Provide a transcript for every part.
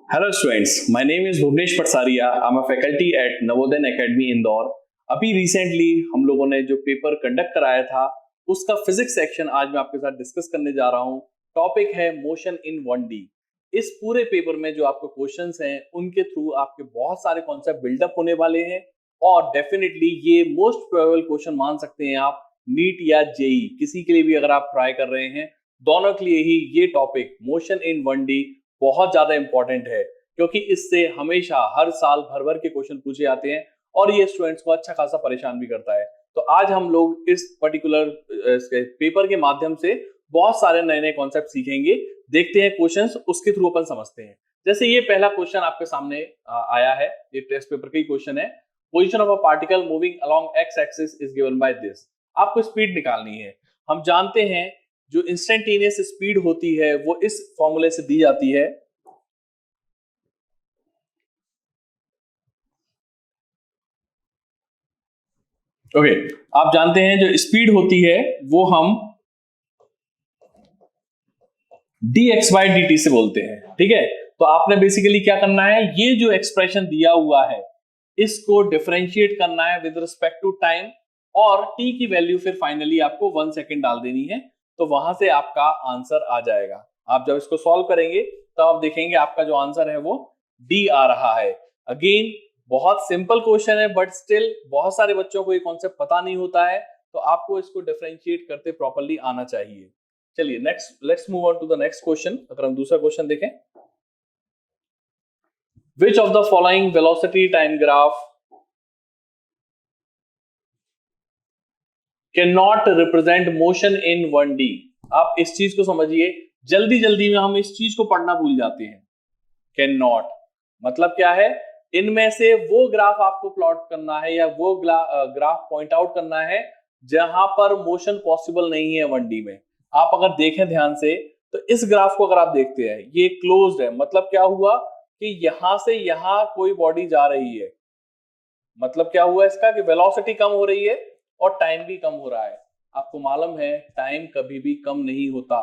Hello students, my name is Bhuvnesh Patsaria. I am a faculty at Navodaya academy Indore. अभी recently हम लोगों ने जो पेपर कंडक्ट कराया था उसका फिजिक्स सेक्शन आज मैं आपके साथ डिस्कस करने जा रहा हूं। टॉपिक है मोशन इन 1D। इस पूरे पेपर में जो आपके क्वेश्चंस हैं उनके थ्रू आपके बहुत सारे कॉन्सेप्ट बिल्डअप होने वाले हैं और डेफिनेटली ये मोस्ट प्रोबेबल क्वेश्चन मान सकते हैं आप नीट या जेई किसी के लिए भी अगर आप ट्राई कर रहे हैं, दोनों के लिए ही ये टॉपिक मोशन इन 1D बहुत ज्यादा इंपॉर्टेंट है क्योंकि इससे हमेशा हर साल भर भर के क्वेश्चन पूछे जाते हैं और ये स्टूडेंट्स को अच्छा खासा परेशान भी करता है। तो आज हम लोग इस पर्टिकुलर पेपर के माध्यम से बहुत सारे नए नए कॉन्सेप्ट सीखेंगे। देखते हैं क्वेश्चंस, उसके थ्रू अपन समझते हैं। जैसे ये पहला क्वेश्चन आपके सामने आया है, ये टेस्ट पेपर का ही क्वेश्चन है। Position of a particle moving along x axis is given by this. आपको स्पीड निकालनी है। हम जानते हैं जो इंस्टेंटेनियस स्पीड होती है वो इस फॉर्मूले से दी जाती है। ओके, आप जानते हैं जो स्पीड होती है वो हम dx/dt से बोलते हैं, ठीक है। तो आपने बेसिकली क्या करना है, ये जो एक्सप्रेशन दिया हुआ है इसको डिफरेंशिएट करना है विद रिस्पेक्ट टू टाइम और t की वैल्यू फिर फाइनली आपको 1 सेकेंड डाल देनी है। तो वहां से आपका आंसर आ जाएगा। आप जब इसको सॉल्व करेंगे तो आप देखेंगे आपका जो आंसर है वो d आ रहा है। अगेन बहुत सिंपल क्वेश्चन है बट स्टिल बहुत सारे बच्चों को ये कॉन्सेप्ट पता नहीं होता है, तो आपको इसको डिफरेंशिएट करते प्रॉपर्ली आना चाहिए। चलिए next, let's move on to the next question. अगर हम दूसरा क्वेश्चन देखें, Which of the following velocity time graph cannot represent motion in 1D? आप इस चीज को समझिए, जल्दी जल्दी में हम इस चीज को पढ़ना भूल जाते हैं। कैन नॉट मतलब क्या है, इनमें से वो ग्राफ आपको प्लॉट करना है या वो ग्राफ पॉइंट आउट करना है जहां पर मोशन पॉसिबल नहीं है 1D में। आप अगर देखें ध्यान से तो इस ग्राफ को अगर आप देखते हैं ये क्लोज्ड है, मतलब क्या हुआ कि यहां से यहां कोई बॉडी जा रही है। मतलब क्या हुआ इसका कि वेलोसिटी कम हो रही है और टाइम भी कम हो रहा है। आपको मालूम है टाइम कभी भी कम नहीं होता।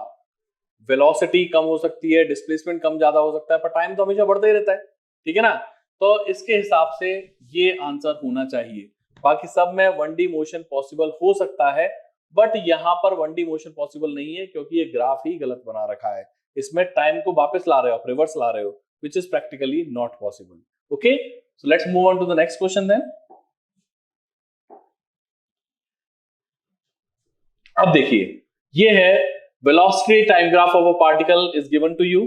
वेलोसिटी कम हो सकती है, डिस्प्लेसमेंट कम ज्यादा हो सकता है, पर टाइम तो हमेशा बढ़ता ही रहता है, ठीक है ना। तो इसके हिसाब से ये आंसर होना चाहिए। बाकी सब में 1D मोशन पॉसिबल हो सकता है बट यहाँ पर 1D मोशन पॉसिबल नहीं है क्योंकि ये ग्राफ ही गलत बना रखा है। इसमें टाइम को वापस ला रहे हो, आप रिवर्स ला रहे हो, which is practically not possible. Okay, so let's move on to the next question then. अब देखिए, ये है velocity time graph of a particle is given to you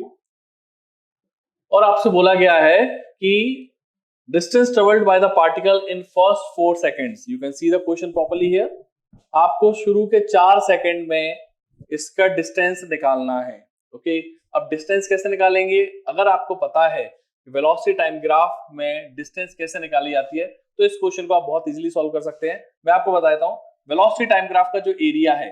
और आपसे बोला गया है कि distance traveled by the particle in first 4 seconds. You can see the question properly here. आपको शुरू के 4 सेकंड में इसका डिस्टेंस निकालना है। ओके, अब डिस्टेंस कैसे निकालेंगे, अगर आपको पता है वेलोसिटी टाइम ग्राफ में डिस्टेंस कैसे निकाली जाती है तो इस क्वेश्चन को आप बहुत इजीली सॉल्व कर सकते हैं। मैं आपको बता देता हूं, वेलोसिटी टाइम ग्राफ का जो एरिया है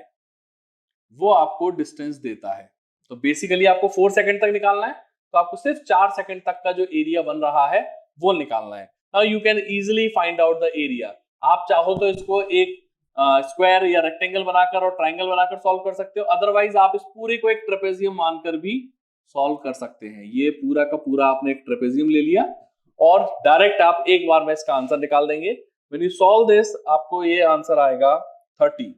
वो आपको डिस्टेंस देता है। तो बेसिकली आपको 4 सेकंड तक निकालना है, तो आपको सिर्फ 4 सेकंड तक का जो एरिया बन रहा है वो निकालना है। Now you can easily find out the area. आप चाहो तो इसको एक स्क्वायर या रेक्टेंगल बनाकर और ट्राइंगल बनाकर सॉल्व कर सकते हो, अदरवाइज आप इस पूरे को एक ट्रेपेजियम मानकर भी सॉल्व कर सकते हैं। ये पूरा का पूरा आपने एक ट्रेपेजियम ले लिया और डायरेक्ट आप एक बार में इसका आंसर निकाल देंगे। व्हेन यू सॉल्व दिस आपको ये आंसर आएगा 30,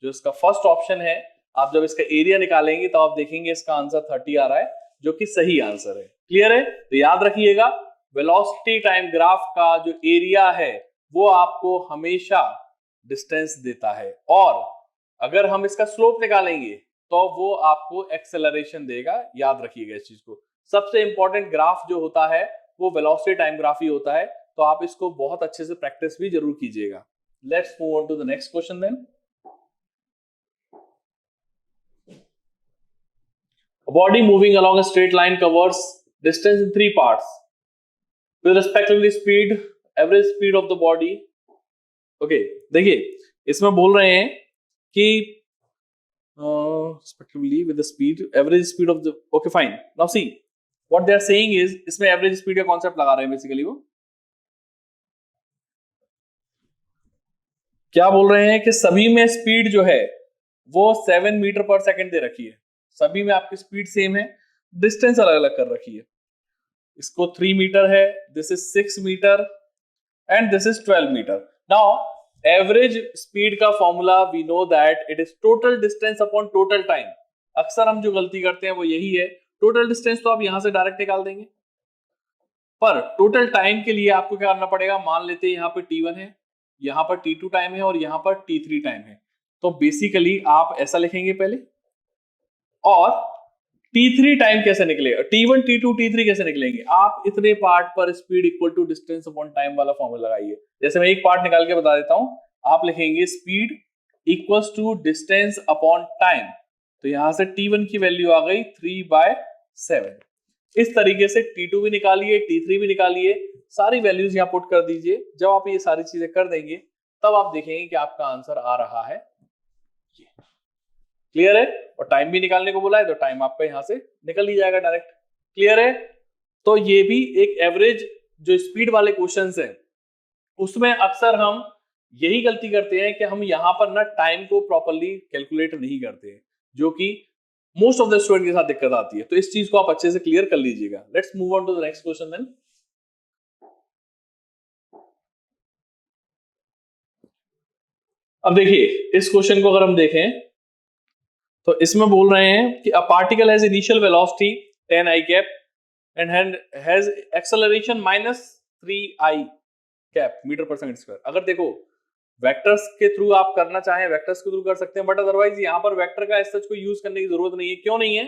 जो इसका फर्स्ट ऑप्शन है। आप जब इसका एरिया निकालेंगे तो आप देखेंगे इसका आंसर 30 आ रहा है, जो कि सही आंसर है। क्लियर है? तो याद रखिएगा, वेलोसिटी टाइम ग्राफ का जो एरिया है वो आपको हमेशा डिस्टेंस देता है और अगर हम इसका स्लोप निकालेंगे तो वो आपको एक्सेलरेशन देगा। याद रखिएगा इस चीज को। सबसे इंपॉर्टेंट ग्राफ जो होता है वो वेलोसिटी टाइम ग्राफ ही होता है, तो आप इसको बहुत अच्छे से प्रैक्टिस भी जरूर कीजिएगा। Let's move on to the next question then. A body moving along a straight line covers distance in 3 parts with respectively speed, average speed of the body. Okay, देखिए इसमें बोल रहे हैं कि respectively with the speed, average speed of the, okay fine, now see what they are saying is, इसमें average speed का concept लगा रहे हैं। बेसिकली वो क्या बोल रहे हैं कि सभी में स्पीड जो है वो 7 मीटर पर सेकंड दे रखी है, सभी में आपकी स्पीड सेम है, डिस्टेंस अलग अलग कर रखी है। इसको 3 मीटर है, this is 6 metre and this is 12 metre. Now average speed का formula we know that it is total distance upon total time. अक्सर हम जो गलती करते हैं वो यही है, टोटल डिस्टेंस तो आप यहां से डायरेक्ट निकाल देंगे, पर टोटल टाइम के लिए आपको क्या करना पड़ेगा। मान लेते हैं यहाँ पे t1 है, यहाँ पर t2 टाइम है और यहाँ पर t3 टाइम है, तो बेसिकली आप ऐसा लिखेंगे पहले, और t3 टाइम कैसे निकलेगा, t1 t2 t3 कैसे निकलेंगे, आप इतने पार्ट पर speed equal to distance upon time वाला फॉर्मूला लगाइए। जैसे मैं एक पार्ट निकाल के बता देता हूं, आप लिखेंगे speed equals to distance upon time, तो यहां से t1 की वैल्यू आ गई 3/7। इस तरीके से t2 भी निकालिए, t3 भी निकालिए, सारी वैल्यूज यहाँ पुट कर दीजिए। जब आप ये सारी चीजें कर देंगे तब आप देखेंगे कि आपका आंसर आ रहा है। क्लियर है? और टाइम भी निकालने को बोला है तो टाइम आपका यहां से निकल ही जाएगा डायरेक्ट। क्लियर है? तो ये भी एक एवरेज जो स्पीड वाले क्वेश्चंस हैं उसमें अक्सर हम यही गलती करते हैं कि हम यहां पर ना टाइम को प्रॉपर्ली कैलकुलेट नहीं करते हैं, जो कि मोस्ट ऑफ द स्टूडेंट के साथ दिक्कत आती है। तो इस चीज को आप अच्छे से क्लियर कर लीजिएगा। Let's move on to the next question then. अब देखिए इस क्वेश्चन को अगर हम देखें तो इसमें बोल रहे हैं कि a particle has initial velocity 10 i cap and has acceleration -3 i cap metre per second square. अगर देखो वेक्टर्स के थ्रू आप करना चाहें वेक्टर्स के थ्रू कर सकते हैं, बट अदरवाइज यहाँ पर वेक्टर का इस सच को यूज करने की जरूरत नहीं है। क्यों नहीं है?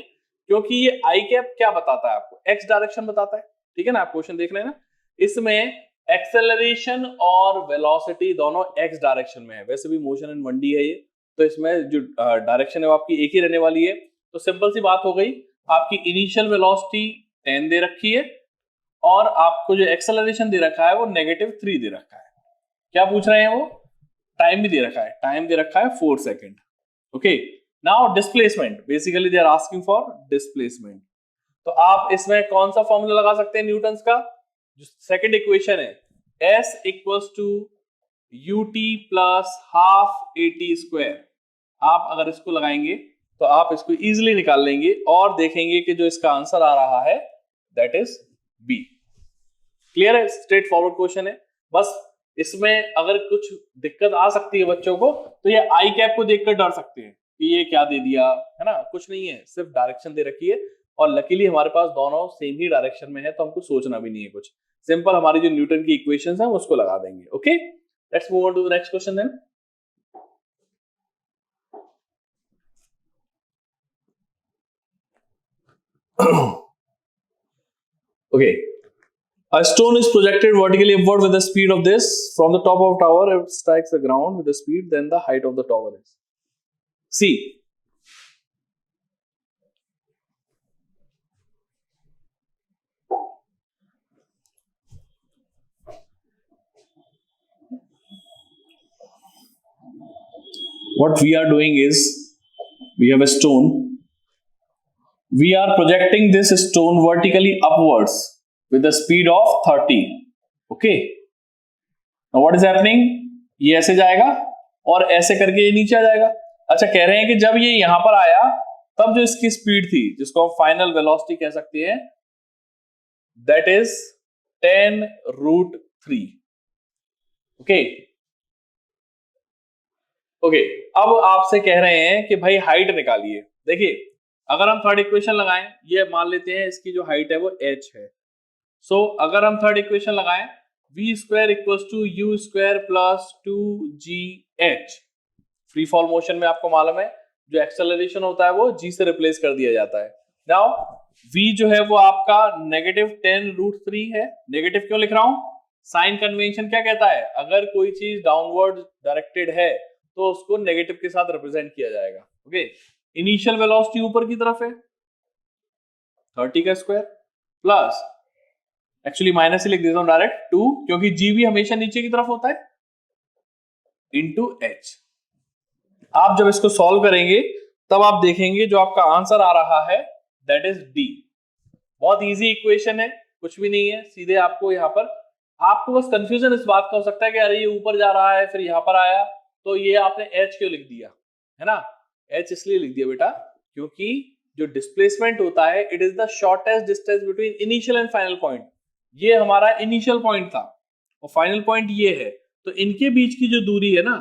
क्योंकि ये आई कैप क्या बताता है आपको, एक्स डायरेक्शन बताता है। ठीक है ना, आप क्वेश्चन देख रहे हैं ना, इसमें एक्सेलरेशन और वेलोसिटी दोनों एक्स डायरेक्शन में है। वैसे भी मोशन इन 1D है ये, तो इसमें जो डायरेक्शन है वो आपकी एक ही रहने वाली है। तो सिंपल सी बात हो गई, आपकी इनिशियल वेलोसिटी 10 दे रखी है और आपको जो एक्सेलरेशन दे रखा है वो -3 दे रखा है। क्या पूछ रहे हैं वो? टाइम भी दे रखा है, टाइम दे रखा है 4 second. Okay, now displacement, basically they are asking for displacement. तो आप इसमें कौन सा फॉर्मूला लगा सकते हैं न्यूटन्स का? जो सेकंड इक्वेशन है, S equals to ut plus half at square. आप अगर इसको लगाएंगे तो आप इसको इजीली निकाल लेंगे और देखेंगे कि जो इसका आंसर आ रहा है दैट इज बी। क्लियर है? स्ट्रेट फॉरवर्ड क्वेश्चन है। बस इसमें अगर कुछ दिक्कत आ सकती है बच्चों को तो ये आई कैप को देखकर डर सकते हैं कि ये क्या दे दिया है ना, कुछ नहीं है, सिर्फ डायरेक्शन दे रखी है और लकीली हमारे पास दोनों सेम ही डायरेक्शन में है, तो हमको सोचना भी नहीं है कुछ। सिंपल हमारी जो न्यूटन की इक्वेशंस है उसको लगा देंगे। Okay, let's move on to the next question then. Okay, a stone is projected vertically upward with the speed of this from the top of tower. It strikes the ground with the speed then the height of the tower is. See, what we are doing is we have a stone. We are projecting this stone vertically upwards with the speed of 30. Okay. Now what is happening? ये ऐसे जाएगा और ऐसे करके ये नीचे आ जाएगा। अच्छा, कह रहे हैं कि जब ये यहां पर आया तब जो इसकी स्पीड थी, जिसको हम फाइनल वेलोसिटी कह सकते हैं, दैट इज 10√3। ओके ओके, अब आपसे कह रहे हैं कि भाई हाइट निकालिए। देखिए अगर हम थर्ड इक्वेशन लगाएं, ये मान लेते हैं इसकी जो हाइट है वो h है। सो अगर हम थर्ड इक्वेशन लगाएं, v square equals to u square plus 2gh। Free fall motion में आपको मालूम है जो एक्सेलरेशन होता है वो g से रिप्लेस कर दिया जाता है। नाउ v जो है वो आपका -10√3 है। नेगेटिव क्यों लिख रहा हूं? साइन कन्वेंशन क्या कहता है, अगर कोई चीज डाउनवर्ड डायरेक्टेड है तो उसको नेगेटिव के साथ रिप्रेजेंट किया जाएगा। ओके, इनिशियल वेलोसिटी ऊपर की तरफ है 30 का स्क्वायर प्लस, एक्चुअली माइनस ही लिख देता हूं डायरेक्ट 2, क्योंकि जी भी हमेशा नीचे की तरफ होता है, इंटू एच। आप जब इसको सॉल्व करेंगे तब आप देखेंगे जो आपका आंसर आ रहा है दैट इज डी। बहुत इजी इक्वेशन है, कुछ भी नहीं है, सीधे आपको यहाँ पर, आपको बस कंफ्यूजन इस बात का हो सकता है कि अरे ये ऊपर जा रहा है फिर यहाँ पर आया, तो ये आपने एच क्यों लिख दिया है ना। एच इसलिए लिख दिया बेटा क्योंकि जो डिस्प्लेसमेंट होता है it is the shortest distance between initial and final point. ये हमारा इनिशियल पॉइंट था और फाइनल पॉइंट ये है, तो इनके बीच की जो दूरी है ना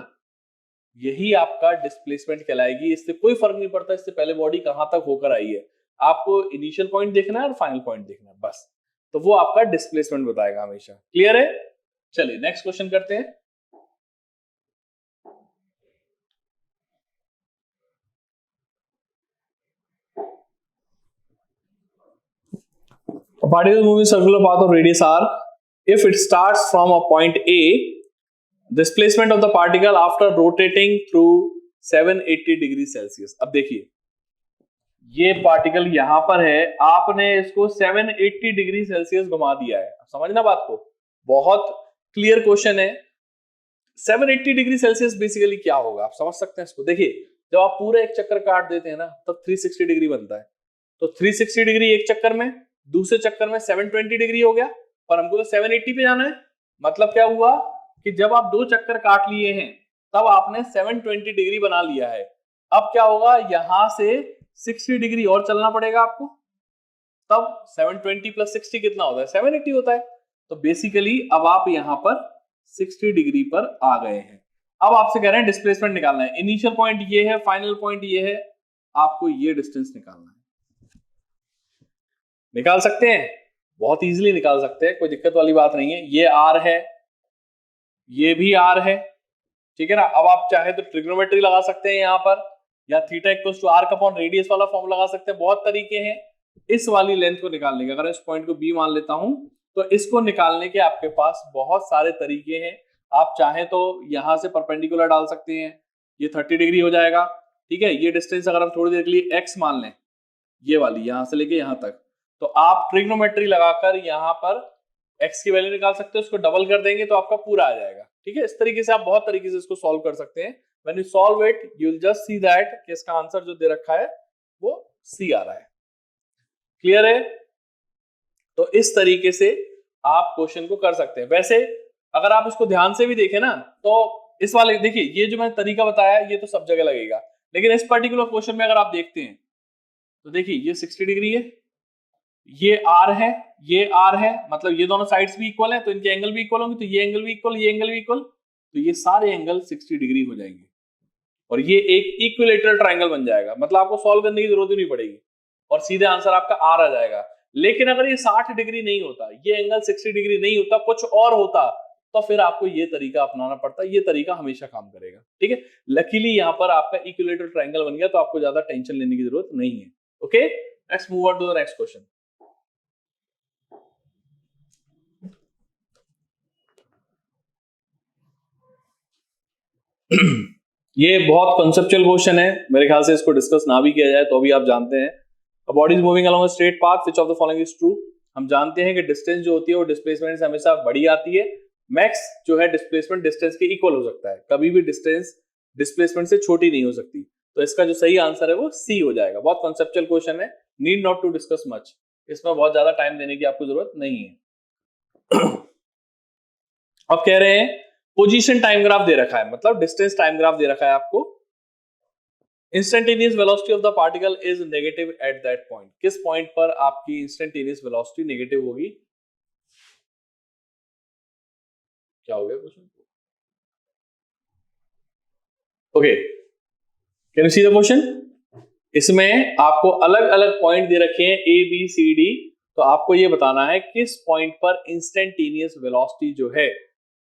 यही आपका डिस्प्लेसमेंट कहलाएगी। इससे कोई फर्क नहीं पड़ता इससे पहले बॉडी कहां तक होकर आई है, आपको इनिशियल पॉइंट देखना है और फाइनल पॉइंट देखना है बस, तो वो आपका डिस्प्लेसमेंट बताएगा हमेशा। क्लियर है? चलिए नेक्स्ट क्वेश्चन करते हैं। A particle moving circular path of radius r, if it starts from a point A, displacement of the particle after rotating through 780 degree Celsius. अब देखिए ये पार्टिकल यहां पर है, आपने इसको 780 डिग्री सेल्सियस घुमा दिया है। समझना बात को, बहुत क्लियर क्वेश्चन है। 780 डिग्री सेल्सियस बेसिकली क्या होगा आप समझ सकते हैं इसको। देखिए जब आप पूरा एक चक्कर काट देते हैं ना तब 360 डिग्री बनता है, तो 360 डिग्री एक चक्कर में, दूसरे चक्कर में 720 डिग्री हो गया, पर हमको तो 780 पे जाना है। मतलब क्या हुआ कि जब आप दो चक्कर काट लिए हैं तब आपने 720 डिग्री बना लिया है। अब क्या होगा, यहां से 60 डिग्री और चलना पड़ेगा आपको, तब 720 प्लस 60 कितना होता है, 780 होता है। तो बेसिकली अब आप यहां पर 60 डिग्री पर आ गए हैं। अब आपसे कह रहे हैं डिस्प्लेसमेंट निकालना है। इनिशियल पॉइंट ये है, फाइनल पॉइंट ये है, आपको ये डिस्टेंस निकालना है। निकाल सकते हैं, बहुत इजीली निकाल सकते हैं, कोई दिक्कत वाली बात नहीं है। ये आर है, ये भी आर है, ठीक है ना। अब आप चाहे तो ट्रिग्नोमेट्री लगा सकते हैं यहाँ पर, या theta equals to R upon radius वाला फॉर्म लगा सकते हैं। बहुत तरीके हैं इस वाली लेंथ को निकालने के। अगर इस पॉइंट को बी मान लेता हूं तो इसको निकालने के आपके पास बहुत सारे तरीके हैं। आप चाहे तो यहां से परपेंडिकुलर डाल सकते हैं, ये 30 डिग्री हो जाएगा, ठीक है। ये डिस्टेंस अगर हम थोड़ी देर के लिए एक्स मान लें, ये वाली यहां से लेके यहां तक, तो आप ट्रिग्नोमेट्री लगाकर यहां पर x की वैल्यू निकाल सकते हो, उसको डबल कर देंगे तो आपका पूरा आ जाएगा, ठीक है। इस तरीके से आप बहुत तरीके से इसको सॉल्व कर सकते हैं। When you solve it you will just see that कि इसका आंसर जो दे रखा है वो सी आ रहा है। क्लियर है? तो इस तरीके से आप क्वेश्चन को कर सकते हैं। वैसे अगर आप इसको ध्यान से भी देखें ना तो इस वाले देखिए, ये जो मैंने तरीका बताया ये तो सब जगह लगेगा, लेकिन इस पर्टिकुलर क्वेश्चन में अगर आप देखते हैं तो देखिए ये 60 डिग्री है, ये आर है, ये आर है, मतलब ये दोनों साइड्स भी इक्वल है तो इनके एंगल भी इक्वल होंगे, तो ये एंगल भी इक्वल, ये एंगल भी इक्वल, तो ये सारे एंगल 60 डिग्री हो जाएंगे और ये एक इक्विलेटरल ट्रायंगल बन जाएगा। मतलब आपको सॉल्व करने की जरूरत ही नहीं पड़ेगी और सीधे आंसर आपका आर आ जाएगा। लेकिन अगर ये 60 डिग्री नहीं होता, ये एंगल 60 डिग्री नहीं होता, कुछ और होता, तो फिर आपको ये तरीका अपनाना पड़ता। ये तरीका हमेशा काम करेगा, ठीक है। लकीली यहाँ पर आपका इक्विलेटरल ट्रायंगल बन गया तो आपको ज्यादा टेंशन लेने की जरूरत नहीं है। Okay, let's move on to the next question. ये बहुत कंसेप्चुअल क्वेश्चन है, मेरे ख्याल से इसको डिस्कस ना भी किया जाए तो भी आप जानते हैं। A body is moving along a straight path, which of the following is true? हम जानते हैं कि डिस्टेंस जो होती है वो डिस्प्लेसमेंट से हमेशा बड़ी आती है। मैक्स जो है डिस्प्लेसमेंट डिस्टेंस के इक्वल हो सकता है, कभी भी डिस्टेंस डिस्प्लेसमेंट से छोटी नहीं हो सकती। तो इसका जो सही आंसर है वो सी हो जाएगा। बहुत कंसेप्चुअल क्वेश्चन है, need not to discuss much, इसमें बहुत ज्यादा टाइम देने की आपको जरूरत नहीं है। अब कह रहे हैं पोजीशन टाइम ग्राफ दे रखा है, मतलब डिस्टेंस टाइम ग्राफ दे रखा है आपको। Instantaneous velocity of the particle is negative at that point. किस पॉइंट पर आपकी इंस्टेंटेनियस वेलोसिटी नेगेटिव होगी? क्या हो गया question? Okay, can you see the question? इसमें आपको अलग अलग पॉइंट दे रखे हैं ए बी सी डी, तो आपको ये बताना है किस पॉइंट पर इंस्टेंटेनियस वेलोसिटी जो है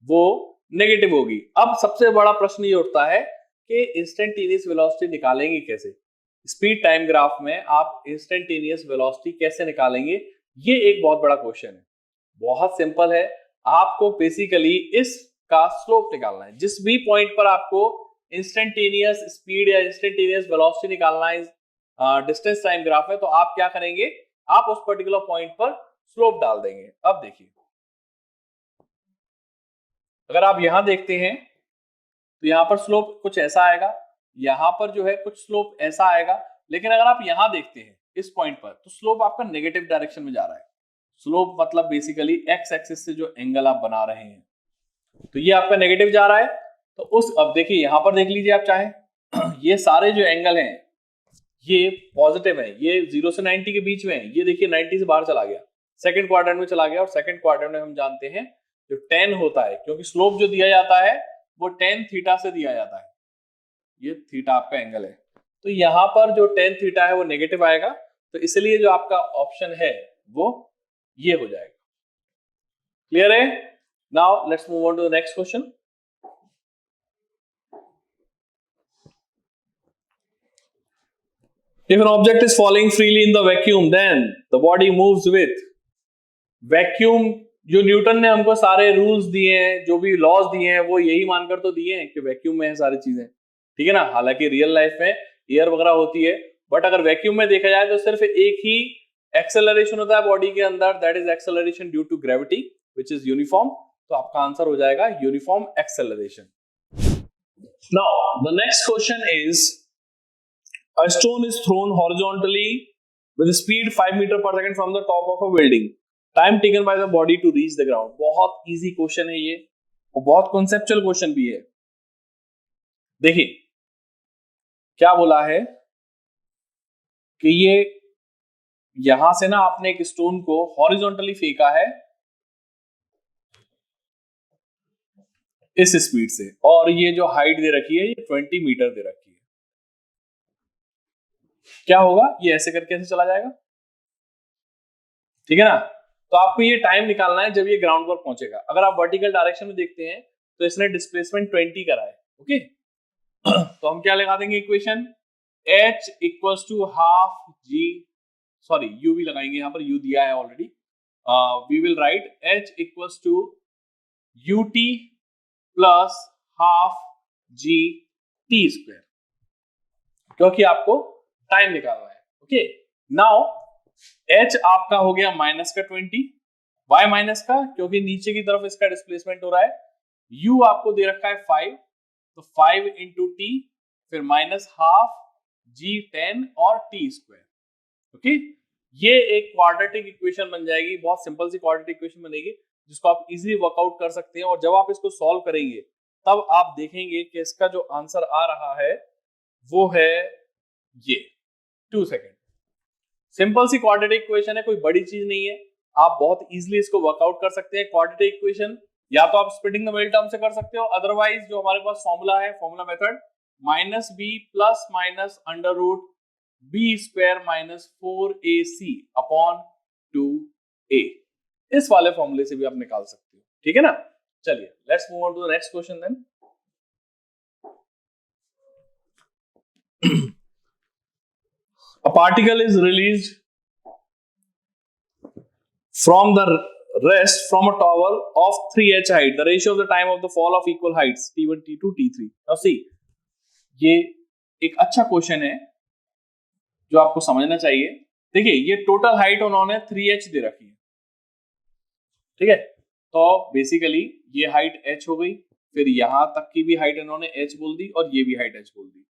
वो नेगेटिव होगी। अब सबसे बड़ा प्रश्न ये उठता है कि इंस्टेंटेनियस वेलोसिटी निकालेंगे कैसे? स्पीड टाइम ग्राफ में आप इंस्टेंटेनियस वेलोसिटी कैसे निकालेंगे? ये एक बहुत बड़ा क्वेश्चन है। बहुत सिंपल है, आपको बेसिकली इसका स्लोप निकालना है। जिस भी पॉइंट पर आपको इंस्टेंटेनियस स्पीड या इंस्टेंटेनियस वेलोसिटी निकालना है डिस्टेंस टाइम ग्राफ में, तो आप क्या करेंगे, आप उस पर्टिकुलर पॉइंट पर स्लोप डाल देंगे। अब देखिए, अगर आप यहां देखते हैं तो यहां पर स्लोप कुछ ऐसा आएगा, यहां पर जो है कुछ स्लोप ऐसा आएगा, लेकिन अगर आप यहां देखते हैं इस पॉइंट पर तो स्लोप आपका नेगेटिव डायरेक्शन में जा रहा है। स्लोप मतलब बेसिकली एक्स एक्सिस से जो एंगल आप बना रहे हैं, तो ये आपका नेगेटिव जा रहा है। तो उस अब देखिए यहां पर देख लीजिए आप चाहे ये सारे जो एंगल हैं ये पॉजिटिव है, ये 0 से 90 के बीच में है, ये देखिए 90 से बाहर चला गया, सेकंड क्वाड्रेंट में चला गया, और सेकंड क्वाड्रेंट में हम जानते हैं जो tan होता है, क्योंकि स्लोप जो दिया जाता है वो tan थीटा से दिया जाता है, ये थीटा आपका एंगल है, तो यहां पर जो tan थीटा है वो नेगेटिव आएगा, तो इसलिए जो आपका ऑप्शन है वो ये हो जाएगा। क्लियर है? Now let's move on to the next question. If an object is falling freely in the vacuum, then the body moves with vacuum। जो न्यूटन ने हमको सारे रूल्स दिए हैं, जो भी लॉज दिए हैं, वो यही मानकर तो दिए हैं कि वैक्यूम में है सारी चीजें, ठीक है ना। हालांकि रियल लाइफ में एयर वगैरह होती है, बट अगर वैक्यूम में देखा जाए तो सिर्फ एक ही एक्सेलरेशन होता है बॉडी के अंदर, that is acceleration due to gravity which is uniform. तो आपका आंसर हो जाएगा uniform acceleration. Now the next question is a stone is thrown horizontally with a speed 5 meter per second from the top of a building. Time taken by the body to reach the ground. बहुत easy question है ये, और बहुत conceptual question भी है। देखिए क्या बोला है कि ये यहां से ना आपने एक स्टोन को हॉरिजॉन्टली फेंका है इस स्पीड से, और ये जो हाइट दे रखी है ये 20 मीटर दे रखी है। क्या होगा, ये ऐसे करके ऐसे चला जाएगा, ठीक है ना। तो आपको ये टाइम निकालना है जब ये ग्राउंड पर पहुंचेगा। अगर आप वर्टिकल डायरेक्शन में देखते हैं तो इसने डिस्प्लेसमेंट 20 करा है, ओके। तो हम क्या लगा देंगे equation, h equals to half g, sorry u भी लगाएंगे, यहां पर u दिया है already, we will write h equals to ut plus half g t square, क्योंकि आपको टाइम निकालना है, ओके। नाउ h आपका हो गया माइनस का 20, y माइनस का, क्योंकि नीचे की तरफ इसका डिस्प्लेसमेंट हो रहा है, u आपको दे रखा है 5, तो 5 इंटू टी, फिर माइनस हाफ g 10 और टी स्क्वायर, ओके। ये एक क्वाड्रेटिक इक्वेशन बन जाएगी, बहुत सिंपल सी क्वाड्रेटिक इक्वेशन बनेगी जिसको आप इजीली वर्कआउट कर सकते हैं। और जब आप इसको सॉल्व करेंगे तब आप देखेंगे कि इसका जो आंसर आ रहा है वो है ये 2 सेकेंड। सिंपल सी क्वाड्रेटिक इक्वेशन है, कोई बड़ी चीज नहीं है, आप बहुत इजीली इसको वर्कआउट कर सकते हैं। क्वाड्रेटिक इक्वेशन या तो आप स्प्लिटिंग द मिडिल टर्म से कर सकते हो, अदरवाइज जो हमारे पास फॉर्मूला है, formula method, minus b plus minus under root b square minus 4ac upon 2a, इस वाले फॉर्मूले से भी आप निकाल सकते हो, ठीक है ना। चलिए let's move on to the next question then. A particle is released from the rest from a tower of 3h height. The ratio of the time of the fall of equal heights t1, t2, t3. Now see, ये एक अच्छा question है जो आपको समझना चाहिए। देखिए ये टोटल हाइट उन्होंने 3h दे रखी है, ठीक है। तो बेसिकली ये हाइट h हो गई, फिर यहां तक की भी हाइट इन्होंने h बोल दी और ये भी हाइट h बोल दी।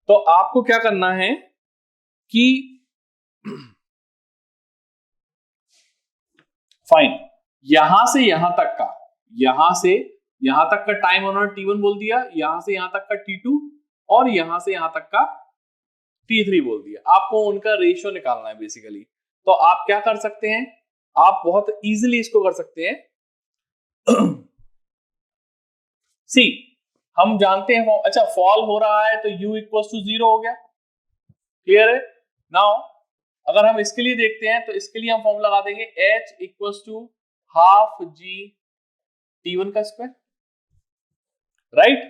तो आपको क्या करना है कि फाइन, यहां से यहां तक का, यहां से यहां तक का टाइम उन्होंने t1 बोल दिया, यहां से यहां तक का t2 और यहां से यहां तक का t3 बोल दिया। आपको उनका रेशियो निकालना है बेसिकली। तो आप क्या कर सकते हैं, आप बहुत इजीली इसको कर सकते हैं। सी हम जानते हैं, अच्छा फॉल हो रहा है तो u इक्वल्स टू 0 हो गया, क्लियर है। नाउ अगर हम इसके लिए देखते हैं तो इसके लिए हम फॉर्मूला लगा देंगे h equals to half g t1 का स्क्वायर, राइट।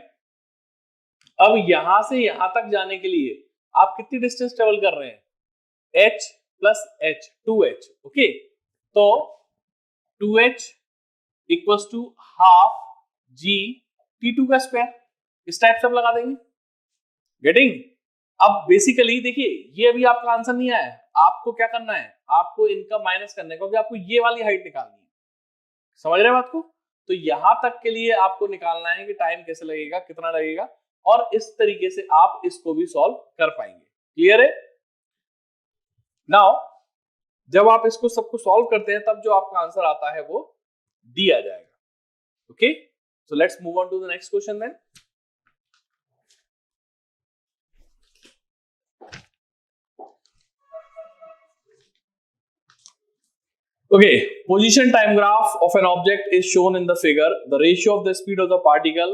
अब यहां से यहां तक जाने के लिए आप कितनी डिस्टेंस ट्रेवल कर रहे हैं, h plus h 2h, okay. तो 2h equals to half ji t2 का स्क्वायर, इस टाइप से आप लगा देंगे, गेटिंग। अब बेसिकली देखिए ये अभी आपका आंसर नहीं आया है, आपको क्या करना है, आपको इनका माइनस करना है, क्योंकि आपको ये वाली हाइट निकालनी है, समझ रहे हैं बात को। तो यहां तक के लिए आपको निकालना है कि टाइम कैसे लगेगा, कितना लगेगा, और इस तरीके से आप इसको भी सॉल्व कर पाएंगे, क्लियर है। नाउ जब आप इसको सबको सॉल्व करते हैं तब जो आपका आंसर आता है वो डी आ जाएगा, okay. So let's move on to the next question then. Okay, position time graph of an object is shown in the figure. The ratio of the speed of the particle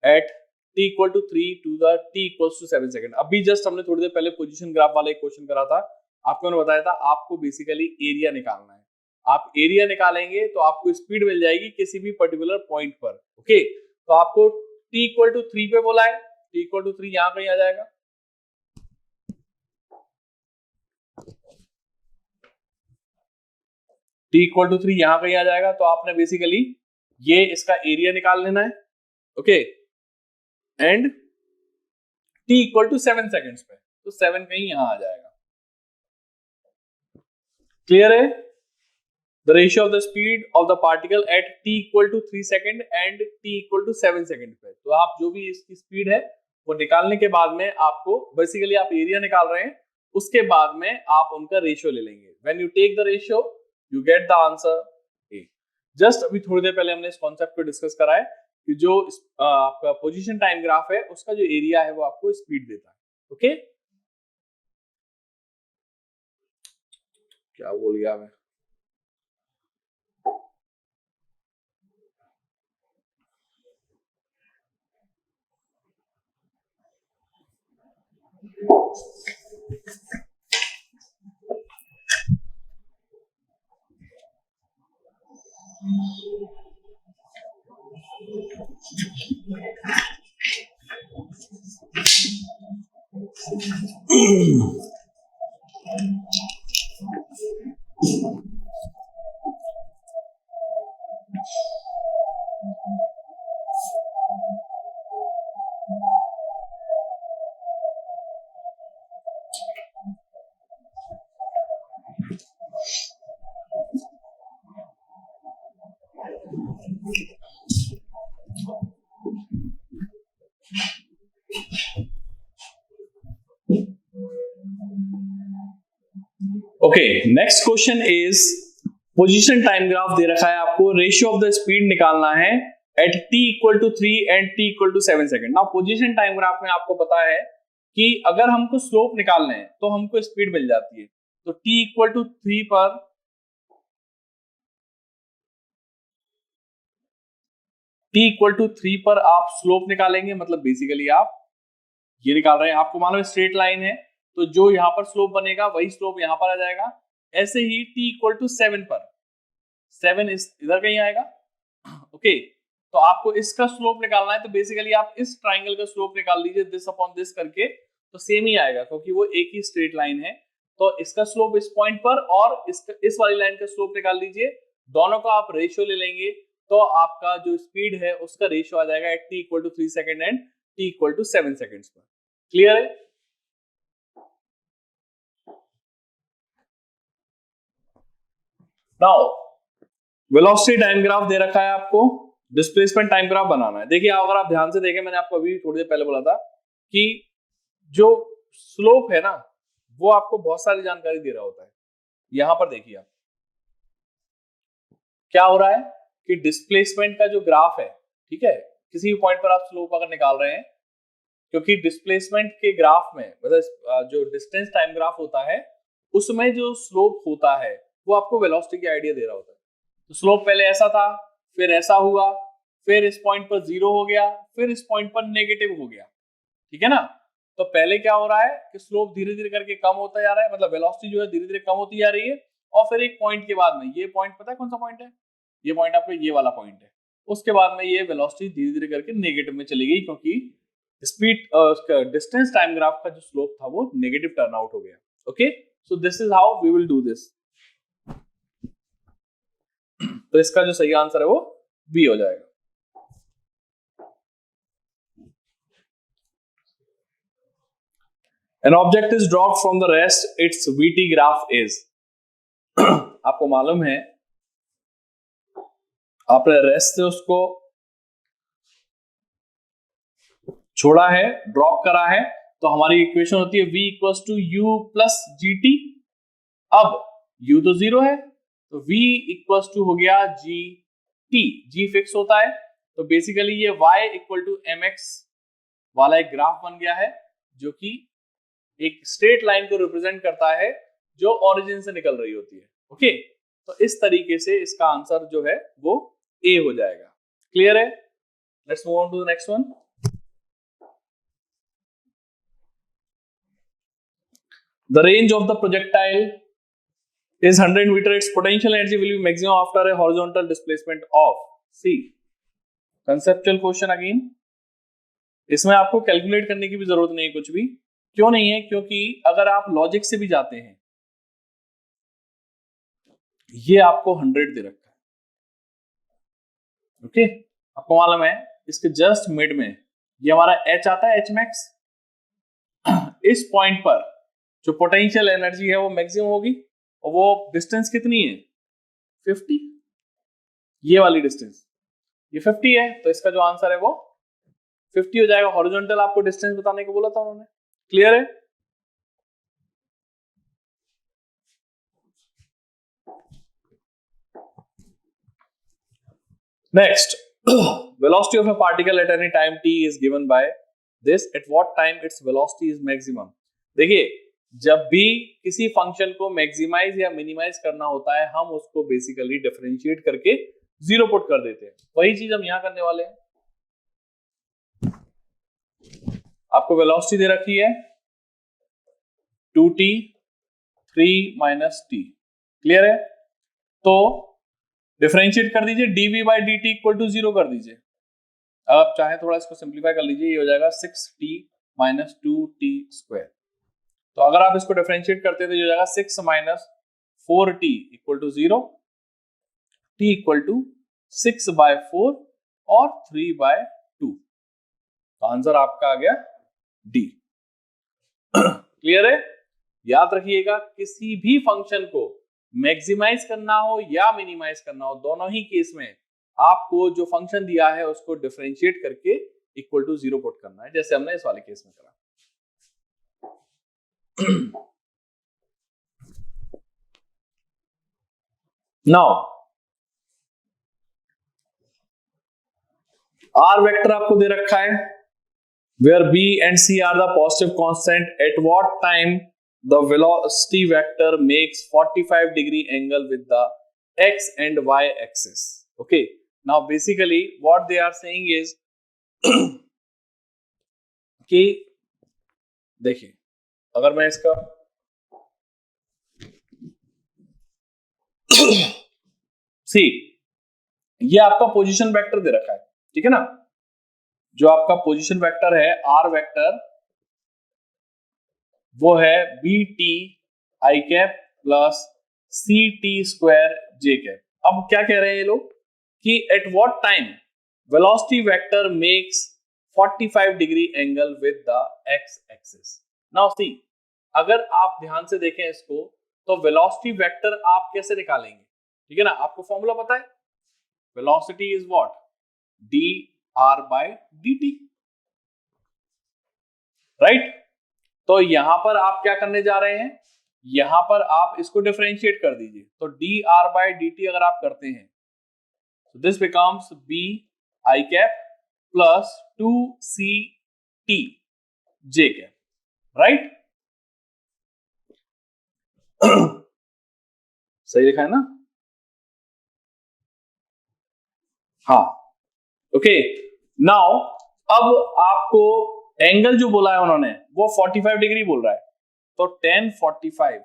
at t equal to 3 to the t equals to 7 second. अभी just हमने थोड़ी देर पहले position graph वाला एक question करा था. आपको मैंने बताया था आपको बेसिकली एरिया निकालना है. आप एरिया निकालेंगे तो आपको स्पीड मिल जाएगी किसी भी पर्टिकुलर पॉइंट पर. ओके, तो आपको t इक्वल टू 3 पे बोला है. t इक्वल टू 3 यहां कहीं आ जाएगा. t इक्वल टू 3 यहां कहीं आ जाएगा. तो आपने बेसिकली ये इसका एरिया निकाल लेना है. Okay, and t equal to 7 seconds पे, तो 7 कहीं यहां आ जाएगा. क्लियर है? The ratio of the speed of the particle at t equal to 3 second and t equal to 7 second पे. तो आप जो भी इसकी स्पीड है वो निकालने के बाद में आपको बेसिकली आप एरिया निकाल रहे हैं, उसके बाद में आप उनका रेशियो ले लेंगे. When you take the ratio, you get the answer A. Just अभी थोड़ी देर पहले हमने इस कॉन्सेप्ट को डिस्कस करा है कि जो आपका पोजीशन टाइम ग्राफ है उसका जो एरिया है वो आपको स्पीड देता है. ओके, क्या बोल गया मैं? Okay, next question is position time graph दे रखा है आपको. रेशियो ऑफ द स्पीड निकालना है at t equal to 3 and t equal to 7 second. Now position time graph में आपको पता है कि अगर हमको स्लोप निकालना है तो हमको स्पीड मिल जाती है. तो t इक्वल टू 3 पर t इक्वल टू 3 पर आप स्लोप निकालेंगे. मतलब बेसिकली आप ये निकाल रहे हैं, आपको मालूम है स्ट्रेट लाइन है तो जो यहां पर स्लोप बनेगा वही स्लोप यहां पर आ जाएगा. ऐसे ही t इक्वल टू 7 पर 7 इधर कहीं आएगा. ओके, तो आपको इसका स्लोप निकालना है तो बेसिकली आप इस ट्राइंगल का स्लोप निकाल लीजिए दिस अपॉन दिस करके, तो सेम ही आएगा क्योंकि वो एक ही स्ट्रेट लाइन है. तो इसका स्लोप इस पॉइंट पर और इस वाली लाइन का स्लोप निकाल लीजिए. दोनों का आप रेशियो ले लेंगे तो आपका जो स्पीड है उसका रेशियो आ जाएगा at t equal to 3 second and t equal to 7 seconds पर. क्लियर है? नाउ वेलोसिटी टाइम ग्राफ दे रखा है आपको, डिस्प्लेसमेंट टाइम ग्राफ बनाना है. देखिए अगर आप ध्यान से देखें, मैंने आपको अभी थोड़ी देर पहले बोला था कि जो स्लोप है ना वो आपको बहुत सारी जानकारी दे रहा होता है. यहां पर देखिए आप क्या हो रहा है कि डिस्प्लेसमेंट का जो ग्राफ है, ठीक है, किसी भी पॉइंट पर आप स्लोप अगर निकाल रहे हैं, क्योंकि डिस्प्लेसमेंट के ग्राफ में मतलब जो डिस्टेंस टाइम ग्राफ होता है उसमें जो स्लोप होता है वो आपको वेलोसिटी की आइडिया दे रहा होता है. तो स्लोप पहले ऐसा था, फिर ऐसा हुआ, फिर इस पॉइंट पर 0 हो गया, फिर इस पॉइंट पर नेगेटिव हो गया. ठीक है ना? तो पहले क्या हो रहा है कि स्लोप धीरे धीरे करके कम होता जा रहा है, मतलब वेलोसिटी जो है धीरे धीरे कम होती जा रही है. और फिर एक पॉइंट के बाद में, ये पॉइंट पता है कौन सा पॉइंट है? ये पॉइंट आपका ये वाला पॉइंट है. उसके बाद में ये वेलोसिटी धीरे धीरे करके नेगेटिव में चली गई क्योंकि स्पीड उसका डिस्टेंस टाइम ग्राफ का जो स्लोप था वो नेगेटिव टर्न आउट हो गया. Okay, so this is how we will do this. तो इसका जो सही आंसर है वो बी हो जाएगा. An object is dropped from the rest, its VT graph is. आपको मालूम है आपने रेस्ट से उसको छोड़ा है, ड्रॉप करा है, तो हमारी इक्वेशन होती है v equals to u plus gt. अब u तो 0 है तो v इक्वल्स टू हो गया gt. g फिक्स होता है तो बेसिकली ये y इक्वल टू mx वाला एक ग्राफ बन गया है जो कि एक स्ट्रेट लाइन को रिप्रेजेंट करता है जो ओरिजिन से निकल रही होती है. ओके, तो इस तरीके से इसका आंसर जो है वो ए हो जाएगा। क्लियर है? Let's move on to the next one. The range of the projectile is 100 meter. Its potential energy will be maximum after a horizontal displacement of c. Conceptual question again. इसमें आपको calculate करने की भी जरूरत नहीं है कुछ भी। क्यों नहीं है? क्योंकि अगर आप लॉजिक से भी जाते हैं, ये आपको 100 दे रखा है, ओके आपको मालूम है इसके जस्ट मिड में ये हमारा h आता है, h मैक्स। इस पॉइंट पर जो पोटेंशियल एनर्जी है वो मैक्सिमम होगी, और वो डिस्टेंस कितनी है? 50। ये वाली डिस्टेंस ये 50 है, तो इसका जो आंसर है वो 50 हो जाएगा। हॉरिजॉन्टल आपको डिस्टेंस बताने को बोला था उन्होंने। क्लियर है? Next, velocity of a particle at any time t is given by this. At what time its velocity is maximum? देखिए, जब भी किसी फंक्शन को मैक्सिमाइज या मिनिमाइज करना होता है, हम उसको बेसिकली डिफरेंशिएट करके जीरो पुट कर देते हैं। वही चीज हम यहां करने वाले हैं। आपको वेलोसिटी दे रखी है 2t 3 माइनस टी। क्लियर है? तो डिफरेंशिएट कर दीजिए, dv by dt equal to 0 कर दीजिए। अब आप चाहे थोड़ा इसको सिंप्लीफाई कर लीजिए, ये हो जाएगा 6t माइनस 2t स्क्वायर। तो अगर आप इसको डिफरेंशिएट करते तो ये हो जाएगा 6 minus 4t equal to 0, t equal to 6 by 4 और 3 बाय 2। तो आंसर आपका आ गया डी। क्लियर है? याद रखिएगा, किसी भी फंक्शन को मैक्सिमाइज करना हो या मिनिमाइज करना हो, दोनों ही केस में आपको जो फंक्शन दिया है उसको डिफरेंशिएट करके इक्वल टू 0 पुट करना है, जैसे हमने इस वाले केस में करा। नाउ आर वेक्टर आपको दे रखा है, where b and c are the positive constant. At what time the velocity vector makes 45 degree angle with the x and y axis? Okay, now basically what they are saying is कि देखिए, अगर मैं इसका सी, ये आपका position vector दे रखा है, ठीक है ना? जो आपका पोजीशन वेक्टर है आर वेक्टर, वो है b t i cap plus c t square j cap. अब क्या कह रहे हैं ये लोग कि at what time velocity vector makes 45 degree angle with the x axis. Now see, अगर आप ध्यान से देखें इसको, तो वेलोसिटी वेक्टर आप कैसे निकालेंगे? ठीक है ना, आपको फॉर्मूला पता है, velocity is what, d r by d t, right? तो यहां पर आप क्या करने जा रहे हैं, यहां पर आप इसको डिफरेंशिएट कर दीजिए। तो d r by d t अगर आप करते हैं तो this becomes b i cap plus 2 c t j cap, right? सही लिखा है ना? हाँ, ओके। नाउ अब आपको एंगल जो बोला है उन्होंने वो 45 डिग्री बोल रहा है, तो 10 45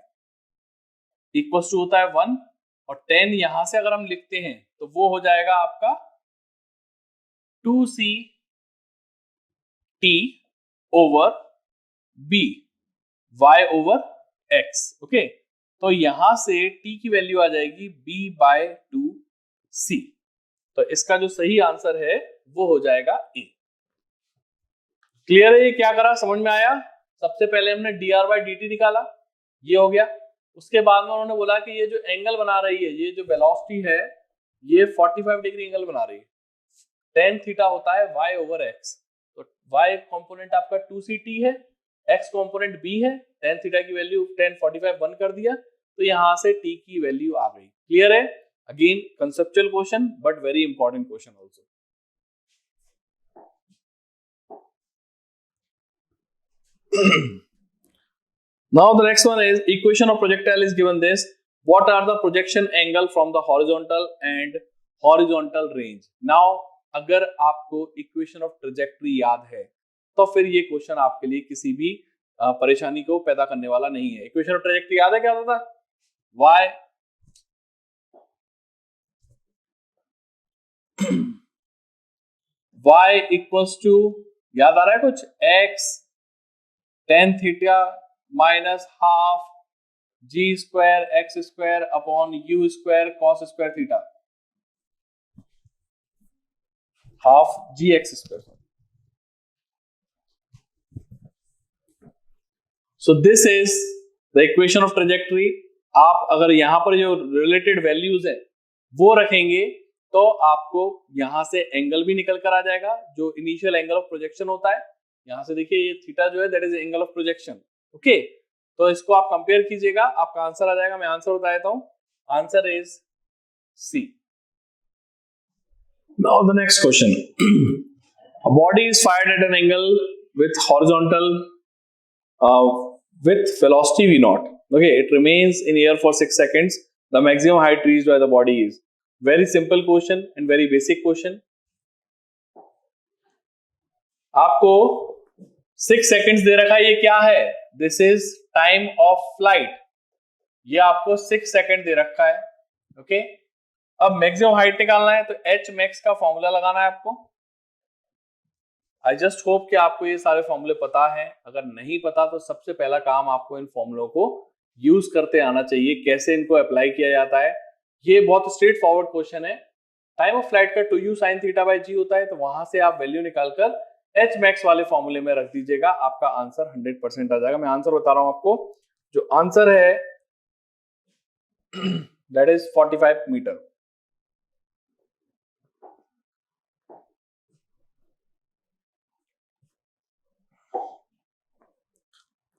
इक्वल्स टू होता है 1, और 10 यहां से अगर हम लिखते हैं तो वो हो जाएगा आपका 2c t over b y over x। Okay, तो यहां से t की वैल्यू आ जाएगी b बाय 2c। तो इसका जो सही आंसर है वो हो जाएगा ए। क्लियर है? ये क्या करा, समझ में आया? सबसे पहले हमने D R by D T निकाला, ये हो गया। उसके बाद में उन्होंने बोला कि ये जो एंगल बना रही है, ये जो वेलोसिटी है, ये 45 डिग्री एंगल बना रही है। tan थीटा होता है y ओवर x, तो y कंपोनेंट आपका 2ct है, x कंपोनेंट b है, tan थीटा की वैल्यू tan 45 1 कर दिया, तो यहां से t की वैल्यू आ गई। क्लियर है? Again conceptual question but very important question also. Now the next one is equation of projectile is given this. what are the projection angle from the horizontal and horizontal range? Now अगर आपको equation of trajectory याद है तो फिर ये question आपके लिए किसी भी परेशानी को पैदा करने वाला नहीं है। इक्वेशन ऑफ ट्रेजेक्टरी याद है क्या होता था? y y इक्वल्स टू, याद आ रहा है कुछ, x tan theta minus half g square x square upon u square cos square theta, half g x square. So this is the equation of trajectory. आप अगर यहां पर जो रिलेटेड वैल्यूज है वो रखेंगे तो आपको यहां से एंगल भी निकल कर आ जाएगा, जो इनिशियल एंगल ऑफ प्रोजेक्शन होता है। यहां से देखिए ये थीटा जो है that is angle of projection. Okay, तो इसको आप कंपेयर कीजिएगा, आपका आंसर आ जाएगा। मैं आंसर बता देता हूं, answer is c. Now the next question. A body is fired at an angle with horizontal with velocity v naught. Okay, it remains in air for 6 seconds. The maximum height reached by the body is. Very simple question and very basic question. आपको 6 seconds दे रखा है, ये क्या है? This is time of flight. ये आपको 6 second दे रखा है। ओके, अब मैक्सिमम हाइट निकालना है तो एच मैक्स का फॉर्मूला लगाना है आपको। आई जस्ट होप कि आपको ये सारे फॉर्मूले पता है। अगर नहीं पता तो सबसे पहला काम आपको इन फॉर्मूलों को यूज करते आना चाहिए, कैसे इनको अप्लाई किया जाता है। ये बहुत स्ट्रेट फॉरवर्ड क्वेश्चन है। टाइम ऑफ फ्लाइट का 2u sin theta by g होता है, तो वहां से आप वैल्यू निकालकर एच मैक्स वाले फॉर्मूले में रख दीजिएगा, आपका आंसर 100% आ जाएगा। मैं आंसर बता रहा हूं आपको, जो आंसर है that is 45 meter.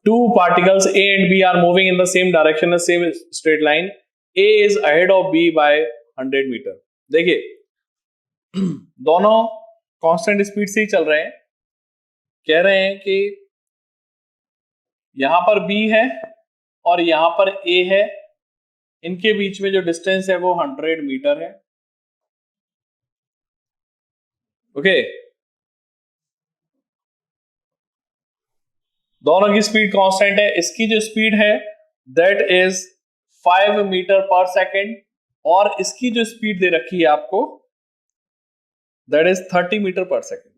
Two particles A and B are moving in the same direction, the same straight line. A is ahead of B by 100 meter. देखिए दोनों कांस्टेंट स्पीड से ही चल रहे हैं। कह रहे हैं कि यहां पर B है और यहां पर A है, इनके बीच में जो डिस्टेंस है वो 100 मीटर है। ओके, दोनों की स्पीड कांस्टेंट है। इसकी जो स्पीड है that is 5 metre per second और इसकी जो स्पीड दे रखी है आपको that is 30 metre per second.